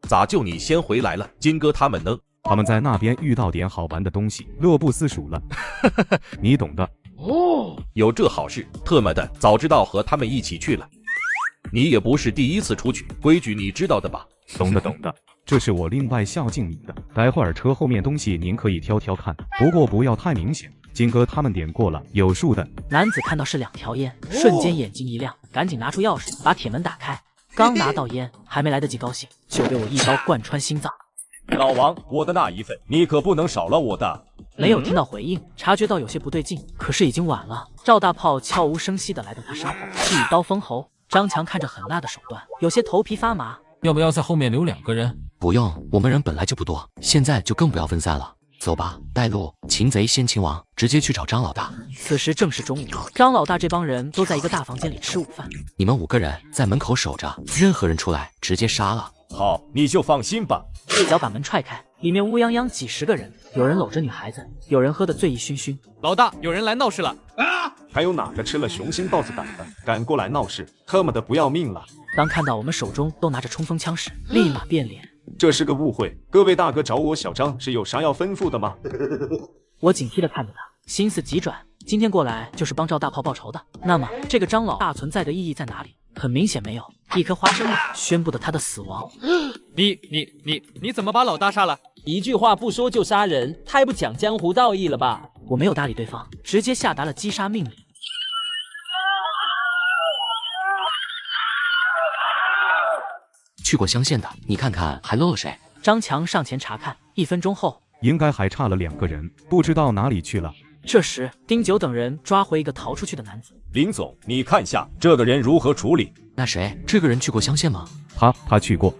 咋就你先回来了？金哥他们呢？他们在那边遇到点好玩的东西，乐不思蜀了。你懂的。有这好事，特么的，早知道和他们一起去了。你也不是第一次出去，规矩你知道的吧？懂的。这是我另外孝敬你的，待会儿车后面东西您可以挑挑看，不过不要太明显。金哥他们点过了，有数的。男子看到是2条烟，瞬间眼睛一亮，赶紧拿出钥匙把铁门打开。刚拿到烟，还没来得及高兴，就被我一刀贯穿心脏。老王，我的那一份你可不能少了我的。没有听到回应，察觉到有些不对劲，可是已经晚了。赵大炮悄无声息地来到他身后，一刀封喉。张强看着狠辣的手段，有些头皮发麻。要不要在后面留2个人？不用，我们人本来就不多，现在就更不要分散了。走吧，带路，擒贼先擒王，直接去找张老大。此时正是中午，张老大这帮人都在一个大房间里吃午饭。你们5个人在门口守着，任何人出来直接杀了。好，你就放心吧。一脚把门踹开，里面乌泱泱几10个人，有人搂着女孩子，有人喝得醉意醺醺。老大，有人来闹事了！还有哪个吃了雄心豹子胆的敢过来闹事？特么的不要命了！当看到我们手中都拿着冲锋枪时，立马变脸。这是个误会，各位大哥找我小张是有啥要吩咐的吗？我警惕地看着他，心思急转，今天过来就是帮赵大炮报仇的。那么这个张老大存在的意义在哪里？很明显没有。一颗花生米宣布了他的死亡。你怎么把老大杀了？一句话不说就杀人，太不讲江湖道义了吧？我没有搭理对方，直接下达了击杀命令。去过乡县的，你看看还漏了谁？张强上前查看，1分钟后，应该还差了2个人，不知道哪里去了。这时，丁九等人抓回一个逃出去的男子。林总，你看下这个人如何处理？那谁？这个人去过乡县吗？他去过。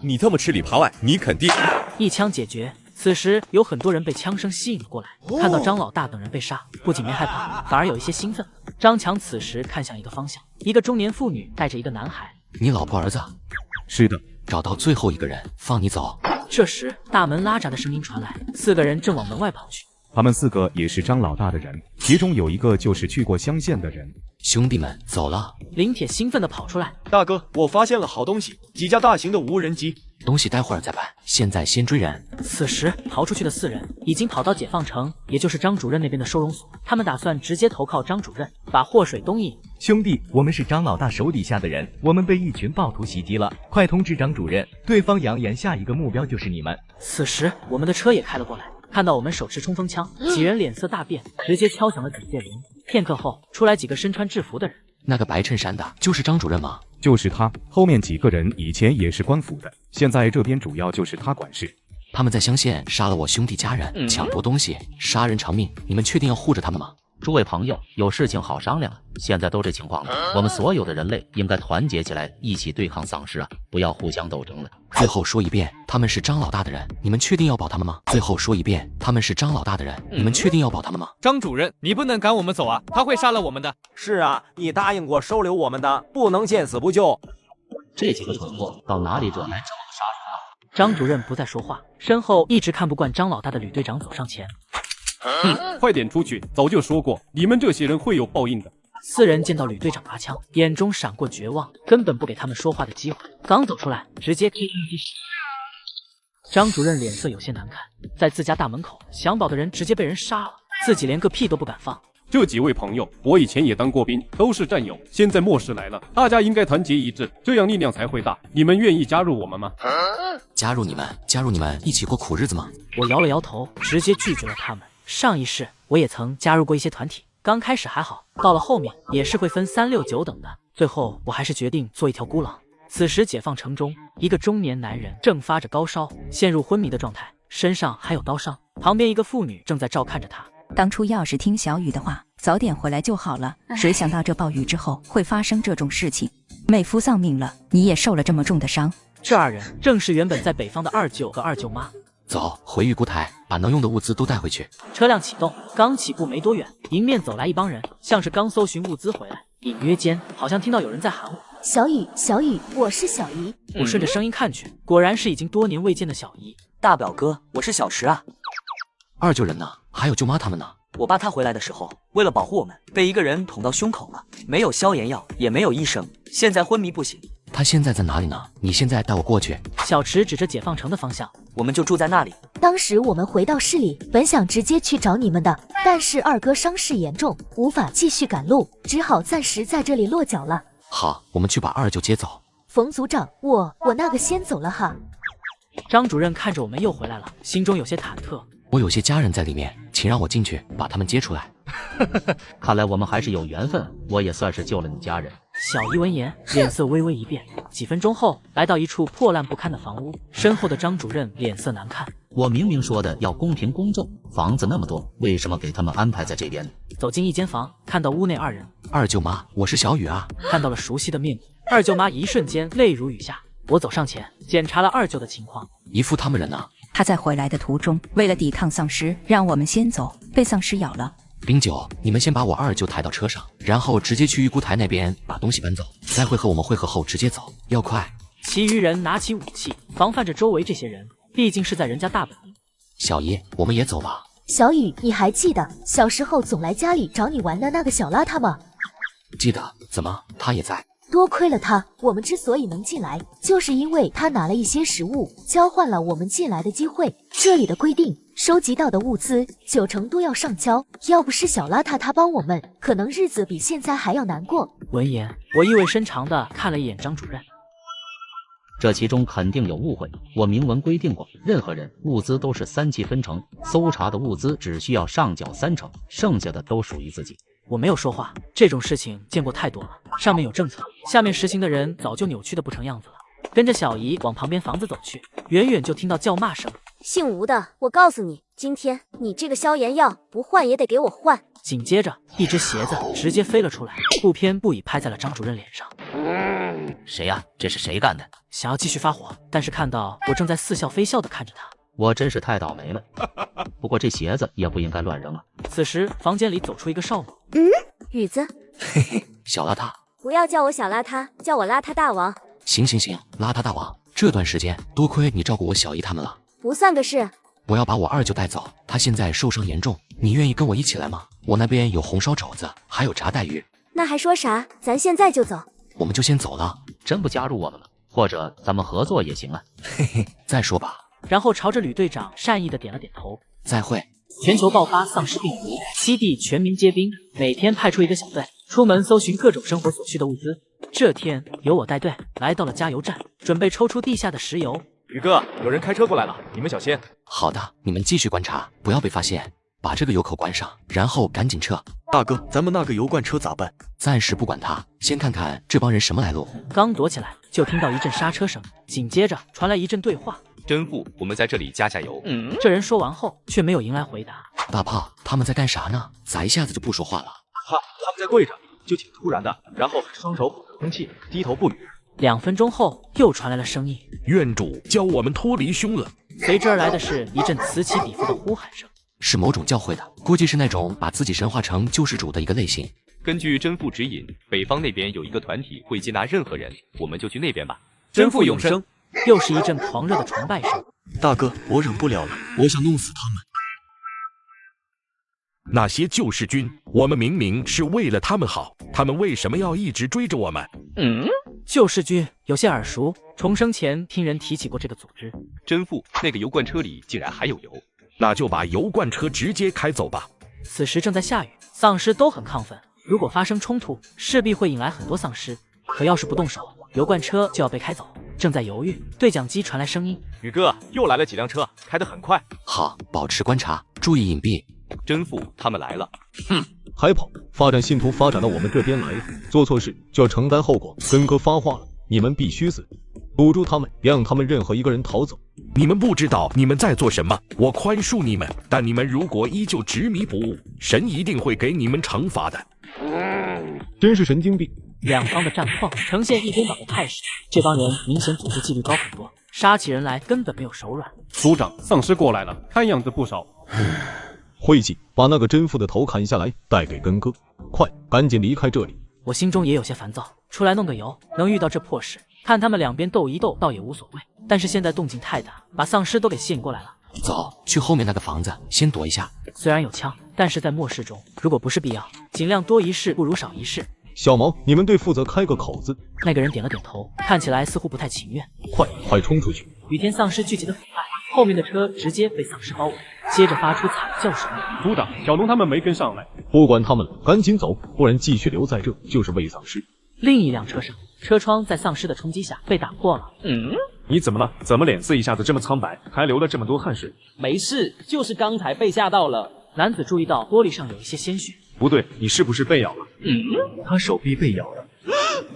你这么吃里扒外，你肯定一枪解决。此时有很多人被枪声吸引了过来，看到张老大等人被杀，不仅没害怕，反而有一些兴奋。张强此时看向一个方向，一个中年妇女带着一个男孩。你老婆儿子？是的。找到最后一个人，放你走。这时大门拉闸的声音传来，4个人正往门外跑去。他们4个也是张老大的人，其中有一个就是去过乡县的人。兄弟们，走了！林铁兴奋地跑出来。大哥，我发现了好东西，几架大型的无人机。东西待会儿再搬，现在先追人。此时逃出去的4人已经跑到解放城，也就是张主任那边的收容所。他们打算直接投靠张主任，把祸水东引。兄弟，我们是张老大手底下的人，我们被一群暴徒袭击了，快通知张主任，对方扬言下一个目标就是你们。此时我们的车也开了过来，看到我们手持冲锋枪，几人脸色大变，直接敲响了警戒铃。片刻后，出来几个身穿制服的人。那个白衬衫的就是张主任吗？就是他，后面几个人以前也是官府的，现在这边主要就是他管事。他们在乡县杀了我兄弟家人，抢夺东西，杀人偿命，你们确定要护着他们吗？诸位朋友，有事情好商量啊！现在都这情况了，我们所有的人类应该团结起来，一起对抗丧尸啊！不要互相斗争了。最后说一遍，他们是张老大的人，你们确定要保他们吗？最后说一遍，他们是张老大的人，你们确定要保他们吗？张主任，你不能赶我们走啊，他会杀了我们的。是啊，你答应过收留我们的，不能见死不救。这几个蠢货到哪里惹来这么个杀手啊？张主任不再说话，身后一直看不惯张老大的吕队长走上前。快点出去！早就说过，你们这些人会有报应的。 4人见到吕队长拿枪，眼中闪过绝望，根本不给他们说话的机会。刚走出来，直接 KK 击杀。张主任脸色有些难看，在自家大门口，想保的人直接被人杀了，自己连个屁都不敢放。这几位朋友，我以前也当过兵，都是战友。现在末世来了，大家应该团结一致，这样力量才会大。你们愿意加入我们吗？加入你们一起过苦日子吗？我摇了摇头，直接拒绝了他们。上一世我也曾加入过一些团体。 刚开始还好，到了后面也是会分3、6、9等的。最后我还是决定做一条孤狼。此时解放城中，一个中年男人正发着高烧，陷入昏迷的状态，身上还有刀伤。旁边一个妇女正在照看着他。当初要是听小雨的话，早点回来就好了。谁想到这暴雨之后会发生这种事情？妹夫丧命了，你也受了这么重的伤。这2人正是原本在北方的二舅和二舅妈。 走，回玉姑台，把能用的物资都带回去。车辆启动，刚起步没多远，迎面走来一帮人，像是刚搜寻物资回来。隐约间，好像听到有人在喊我：“小雨，小雨，我是小姨。”我顺着声音看去，果然是已经多年未见的小姨。大表哥，我是小石啊。二舅人呢？还有舅妈他们呢？我爸他回来的时候，为了保护我们，被一个人捅到胸口了，没有消炎药，也没有医生，现在昏迷不醒。 他现在在哪里呢？你现在带我过去。小池指着解放城的方向，我们就住在那里。当时我们回到市里，本想直接去找你们的，但是二哥伤势严重，无法继续赶路，只好暂时在这里落脚了。好，我们去把二舅接走。冯组长，我那个先走了哈。张主任看着我们又回来了，心中有些忐忑。我有些家人在里面，请让我进去把他们接出来。看来我们还是有缘分，我也算是救了你家人。 小姨闻言，脸色微微一变。几分钟后，来到一处破烂不堪的房屋，身后的张主任脸色难看。我明明说的要公平公正，房子那么多，为什么给他们安排在这边？走进一间房，看到屋内2人。二舅妈，我是小雨啊。看到了熟悉的面孔，二舅妈一瞬间泪如雨下。我走上前，检查了二舅的情况。姨父他们人呢？他在回来的途中，为了抵抗丧尸，让我们先走，被丧尸咬了。 09，你们先把我二舅抬到车上，然后直接去玉姑台那边把东西搬走，待会和我们会合后直接走，要快。其余人拿起武器，防范着周围这些人，毕竟是在人家大本营。小姨，我们也走吧。小雨，你还记得小时候总来家里找你玩的那个小邋遢吗？记得，怎么他也在？ 多亏了他，我们之所以能进来，就是因为他拿了一些食物，交换了我们进来的机会。这里的规定，收集到的物资90%都要上交，要不是小邋遢他帮我们，可能日子比现在还要难过。闻言，我意味深长地看了一眼张主任。这其中肯定有误会，我明文规定过，任何人物资都是3期分成，搜查的物资只需要上缴30%，剩下的都属于自己。我没有说话，这种事情见过太多了，上面有政策，下面实行的人早就扭曲的不成样子了。跟着小姨往旁边房子走去，远远就听到叫骂声。姓吴的，我告诉你，今天你这个消炎药不换也得给我换。紧接着，一只鞋子直接飞了出来，不偏不倚拍在了张主任脸上。谁呀？这是谁干的？想要继续发火，但是看到我正在似笑非笑的看着他，我真是太倒霉了。不过这鞋子也不应该乱扔啊。此时，房间里走出一个少女。雨子，嘿嘿，小邋遢，不要叫我小邋遢，叫我邋遢大王。行，邋遢大王，这段时间多亏你照顾我小姨他们了，不算个事。我要把我二舅带走，他现在受伤严重，你愿意跟我一起来吗？我那边有红烧肘子，还有炸带鱼。那还说啥？咱现在就走。我们就先走了。真不加入我们了？或者咱们合作也行啊。嘿嘿，再说吧。然后朝着吕队长善意的点了点头。再会。全球爆发丧尸病毒，西地全民皆兵，每天派出一个小队出门搜寻各种生活所需的物资。这天由我带队来到了加油站，准备抽出地下的石油。宇哥，有人开车过来了，你们小心。好的，你们继续观察，不要被发现。把这个油口关上，然后赶紧撤。大哥，咱们那个油罐车咋办？暂时不管它，先看看这帮人什么来路。刚躲起来，就听到一阵刹车声，紧接着传来一阵对话。真父，我们在这里加油。这人说完后，却没有迎来回答。大炮，他们在干啥呢？咋一下子就不说话了？他们在跪着，就挺突然的，然后双手捧着空气，低头不语。2分钟后，又传来了声音：愿主教我们脱离凶恶。随之而来的是一阵此起彼伏的呼喊声。是某种教会的，估计是那种把自己神化成救世主的一个类型。根据真父指引，北方那边有一个团体会接纳任何人，我们就去那边吧。真父永生。又是一阵狂热的崇拜声。大哥，我忍不了了，我想弄死他们。那些救世军，我们明明是为了他们好，他们为什么要一直追着我们？救世军有些耳熟，重生前听人提起过这个组织。真父，那个油罐车里竟然还有油。那就把油罐车直接开走吧。此时正在下雨，丧尸都很亢奋，如果发生冲突，势必会引来很多丧尸。可要是不动手，油罐车就要被开走。正在犹豫，对讲机传来声音：宇哥，又来了几辆车，开得很快。好，保持观察，注意隐蔽。真父，他们来了。还跑！发展信徒发展到我们这边来了，做错事就要承担后果。跟哥发话了，你们必须死，堵住他们，别让他们任何一个人逃走。你们不知道你们在做什么，我宽恕你们，但你们如果依旧执迷不悟，神一定会给你们惩罚的。真是神经病！两方的战况呈现一边倒的态势，这帮人明显组织纪律高很多，杀起人来根本没有手软。组长，丧尸过来了，看样子不少。晦气，把那个真父的头砍下来，带给根哥。快，赶紧离开这里！我心中也有些烦躁，出来弄个油，能遇到这破事，看他们两边斗一斗倒也无所谓。但是现在动静太大，把丧尸都给吸引过来了。走，去后面那个房子，先躲一下。虽然有枪，但是在末世中，如果不是必要，尽量多一事不如少一事。小毛，你们队负责开个口子。那个人点了点头，看起来似乎不太情愿。快冲出去！雨天丧尸聚集的腐败，后面的车直接被丧尸包围，接着发出惨叫声。组长，小龙他们没跟上来。不管他们了，赶紧走，不然继续留在这就是喂丧尸。另一辆车上，车窗在丧尸的冲击下被打破了。你怎么了？怎么脸色一下子这么苍白，还流了这么多汗水？没事，就是刚才被吓到了。男子注意到玻璃上有一些鲜血。不对，你是不是被咬了？他手臂被咬了。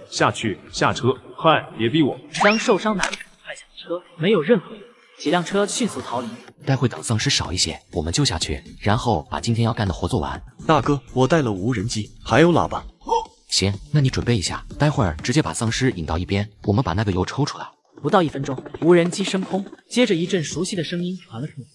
下去，下车，快，别逼我！将受伤男子派下车，没有任何人，几辆车迅速逃离。待会等丧尸少一些，我们就下去，然后把今天要干的活做完。大哥，我带了无人机，还有喇叭。行，那你准备一下，待会儿直接把丧尸引到一边，我们把那个油抽出来。不到1分钟，无人机升空，接着一阵熟悉的声音传了出来。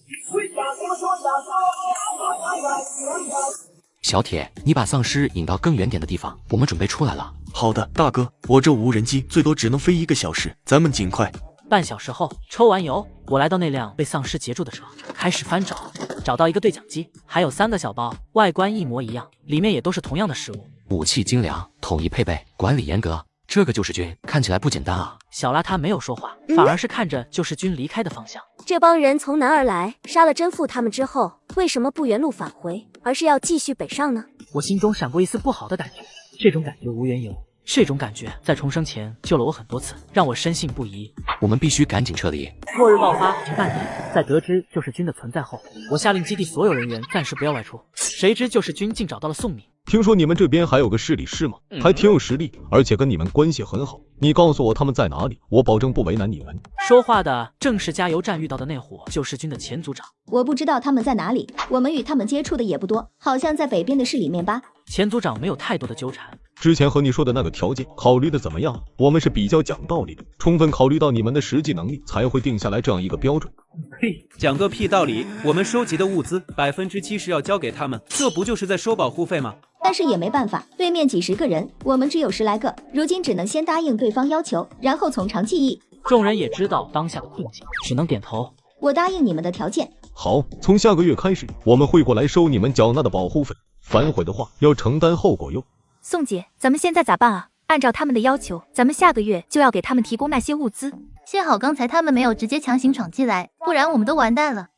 小铁，你把丧尸引到更远点的地方，我们准备出来了。好的，大哥，我这无人机最多只能飞1个小时，咱们尽快。半小时后，抽完油，我来到那辆被丧尸截住的车，开始翻找，找到一个对讲机，还有3个小包，外观一模一样，里面也都是同样的食物。武器精良，统一配备，管理严格。这个救世军看起来不简单啊。小邋遢没有说话，反而是看着救世军离开的方向。这帮人从南而来，杀了真父他们之后，为什么不原路返回，而是要继续北上呢？我心中闪过一丝不好的感觉，这种感觉无缘由。这种感觉在重生前救了我很多次，让我深信不疑。我们必须赶紧撤离。末日爆发已经半年，在得知救世军的存在后，我下令基地所有人员暂时不要外出。谁知救世军竟找到了宋敏。听说你们这边还有个市里是吗？还挺有实力，而且跟你们关系很好。你告诉我他们在哪里，我保证不为难你们。说话的正是加油站遇到的那伙救世军的前组长。我不知道他们在哪里，我们与他们接触的也不多，好像在北边的市里面吧。前组长没有太多的纠缠。之前和你说的那个条件考虑的怎么样？我们是比较讲道理的，充分考虑到你们的实际能力，才会定下来这样一个标准。呸，讲个屁道理！我们收集的物资70%要交给他们，这不就是在收保护费吗？但是也没办法，对面几十个人，我们只有10来个，如今只能先答应对方要求，然后从长计议。众人也知道当下的困境，只能点头。我答应你们的条件。好，从下个月开始，我们会过来收你们缴纳的保护费，反悔的话要承担后果哟。宋姐，咱们现在咋办啊？按照他们的要求，咱们下个月就要给他们提供那些物资。幸好刚才他们没有直接强行闯进来，不然我们都完蛋了。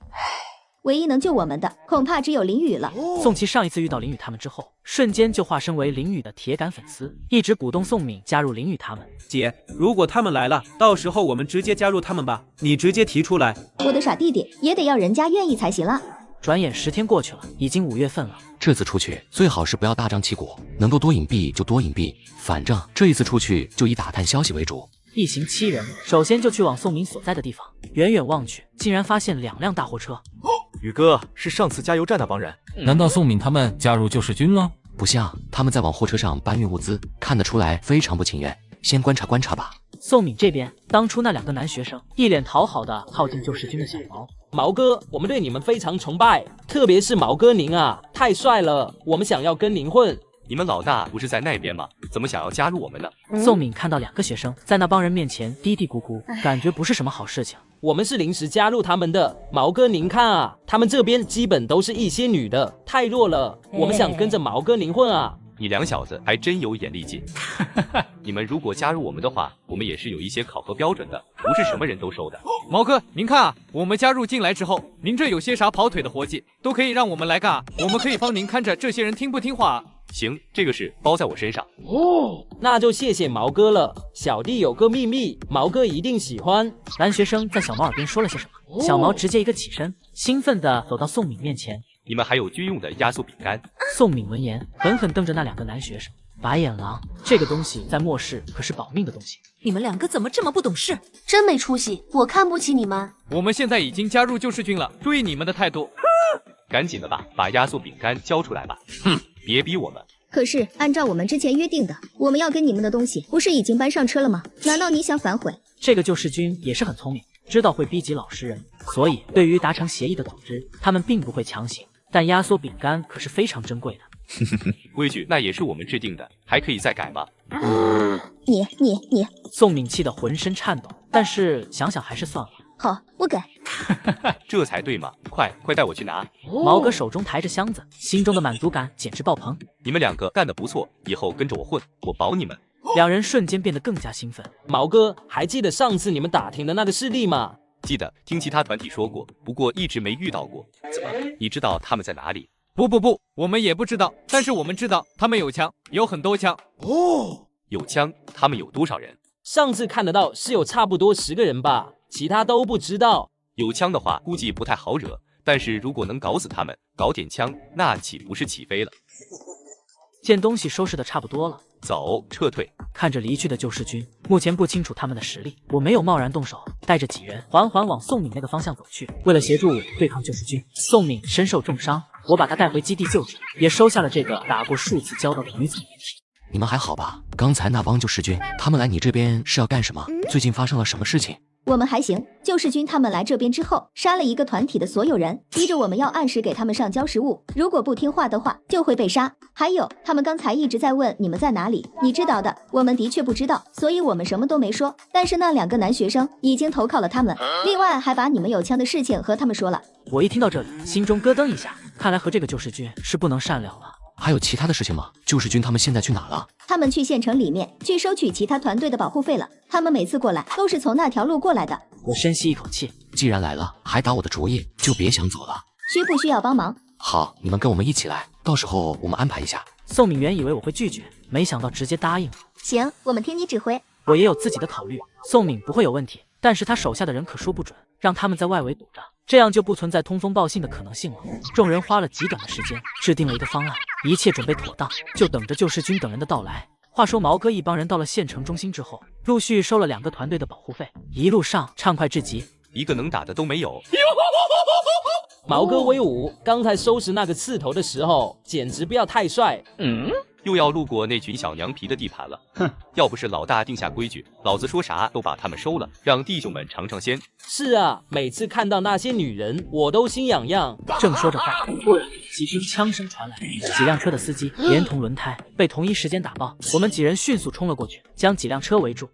唯一能救我们的，恐怕只有林雨了。宋琦上一次遇到林雨他们之后，瞬间就化身为林雨的铁杆粉丝，一直鼓动宋敏加入林雨他们。姐，如果他们来了，到时候我们直接加入他们吧，你直接提出来。我的傻弟弟也得要人家愿意才行了。转眼10天过去了，已经5月份了。这次出去最好是不要大张旗鼓，能够多隐蔽就多隐蔽，反正这一次出去就以打探消息为主。一行7人，首先就去往宋敏所在的地方。远远望去，竟然发现2辆大货车。宇哥，是上次加油站那帮人？难道宋敏他们加入救世军了？不像，他们在往货车上搬运物资，看得出来非常不情愿。先观察观察吧。宋敏这边，当初那2个男学生一脸讨好的靠近救世军的小毛。毛哥，我们对你们非常崇拜，特别是毛哥您啊，太帅了，我们想要跟您混。你们老大不是在那边吗？怎么想要加入我们呢？宋敏看到2个学生在那帮人面前嘀嘀咕咕，感觉不是什么好事情。我们是临时加入他们的，毛哥您看啊，他们这边基本都是一些女的，太弱了，我们想跟着毛哥您混啊。你2小子还真有眼力劲。你们如果加入我们的话，我们也是有一些考核标准的，不是什么人都收的。毛哥，您看啊，我们加入进来之后，您这有些啥跑腿的活计，都可以让我们来干啊，我们可以帮您看着这些人听不听话啊。行，这个事包在我身上。哦，那就谢谢毛哥了。小弟有个秘密，毛哥一定喜欢。男学生在小毛耳边说了些什么，小毛直接一个起身，兴奋地走到宋敏面前。你们还有军用的压缩饼干。宋敏闻言，狠狠瞪着那2个男学生，白眼狼，这个东西在末世可是保命的东西。你们2个怎么这么不懂事？真没出息，我看不起你们。我们现在已经加入救世军了，注意你们的态度。赶紧的吧，把压缩饼干交出来吧。哼，别逼我们。可是按照我们之前约定的，我们要跟你们的东西不是已经搬上车了吗？难道你想反悔？这个救世军也是很聪明，知道会逼急老实人，所以对于达成协议的组织，他们并不会强行。但压缩饼干可是非常珍贵的。规矩那也是我们制定的，还可以再改吗？你，宋敏气得浑身颤抖，但是想想还是算了。好，我改。这才对嘛！快带我去拿。毛哥手中抬着箱子，心中的满足感简直爆棚。你们2个干得不错，以后跟着我混，我保你们。 2人瞬间变得更加兴奋。毛哥，还记得上次你们打听的那个势力吗？记得，听其他团体说过，不过一直没遇到过。怎么？你知道他们在哪里？不，我们也不知道，但是我们知道他们有枪，有很多枪。哦，有枪，他们有多少人？上次看得到是有差不多10个人吧，其他都不知道。有枪的话，估计不太好惹，但是如果能搞死他们，搞点枪，那岂不是起飞了？见东西收拾的差不多了。 走，撤退。看着离去的救世军，目前不清楚他们的实力，我没有贸然动手，带着几人缓缓往宋敏那个方向走去。为了协助我对抗救世军，宋敏身受重伤，我把他带回基地救治，也收下了这个打过数次交道的女子。你们还好吧？刚才那帮救世军，他们来你这边是要干什么？最近发生了什么事情？ 我们还行，救世军他们来这边之后，杀了一个团体的所有人，逼着我们要按时给他们上交食物，如果不听话的话，就会被杀。还有，他们刚才一直在问你们在哪里，你知道的，我们的确不知道，所以我们什么都没说。但是那2个男学生已经投靠了他们，另外还把你们有枪的事情和他们说了。我一听到这里，心中咯噔一下，看来和这个救世军是不能善了了。还有其他的事情吗？救世军他们现在去哪了？他们去县城里面去收取其他团队的保护费了。他们每次过来都是从那条路过来的。我深吸一口气，既然来了，还打我的主意，就别想走了。需不需要帮忙？好，你们跟我们一起来，到时候我们安排一下。宋敏原以为我会拒绝，没想到直接答应了。行，我们听你指挥。我也有自己的考虑，宋敏不会有问题，但是他手下的人可说不准，让他们在外围堵着，这样就不存在通风报信的可能性了。众人花了极短的时间制定了一个方案，一切准备妥当，就等着救世军等人的到来。话说毛哥一帮人到了县城中心之后，陆续收了2个团队的保护费，一路上畅快至极，一个能打的都没有。毛哥威武，刚才收拾那个刺头的时候，简直不要太帅。又要路过那群小娘皮的地盘了。哼，要不是老大定下规矩，老子说啥都把他们收了，让弟兄们尝尝鲜。是啊，每次看到那些女人，我都心痒痒。正说着话，突然几声枪声传来，几辆车的司机连同轮胎被同一时间打爆。我们几人迅速冲了过去，将几辆车围住。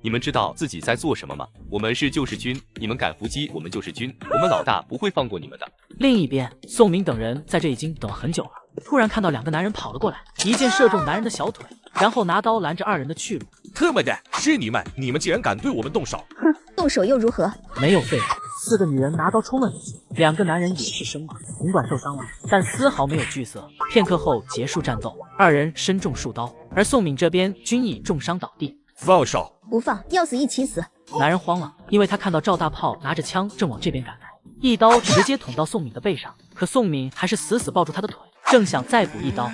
你们知道自己在做什么吗？我们是救世军，你们敢伏击我们救世军，我们老大不会放过你们的。另一边，宋明等人在这已经等了很久了，突然看到2个男人跑了过来，一箭射中男人的小腿，然后拿刀拦着2人的去路。特么的，是你们！你们竟然敢对我们动手！哼，动手又如何？没有废话，4个女人拿刀冲了进去，2个男人也是生猛，尽管受伤了，但丝毫没有惧色。片刻后结束战斗，2人身中数刀，而宋敏这边均已重伤倒地。放手！不放，要死一起死！男人慌了，因为他看到赵大炮拿着枪正往这边赶来，一刀直接捅到宋敏的背上，可宋敏还是死死抱住他的腿，正想再补一刀，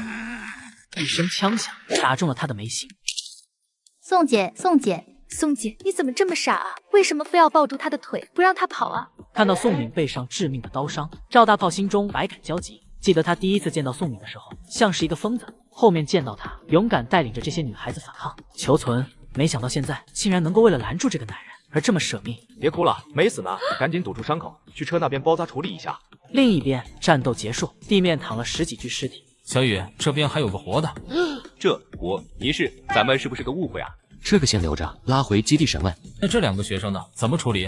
一声枪响打中了他的眉心。宋姐，宋姐，宋姐，你怎么这么傻啊？为什么非要抱住他的腿，不让他跑啊？看到宋敏背上致命的刀伤，赵大炮心中百感交集。记得他第一次见到宋敏的时候，像是一个疯子，后面见到他勇敢带领着这些女孩子反抗求存，没想到现在竟然能够为了拦住这个男人而这么舍命。别哭了，没死呢，赶紧堵住伤口，去车那边包扎处理一下。另一边，战斗结束，地面躺了10几具尸体。小雨，这边还有个活的。这活一是，咱们是不是个误会啊？这个先留着，拉回基地审问。那这2个学生呢？怎么处理？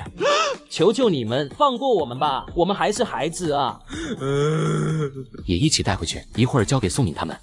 求求你们放过我们吧，我们还是孩子啊！也一起带回去，一会儿交给宋敏他们。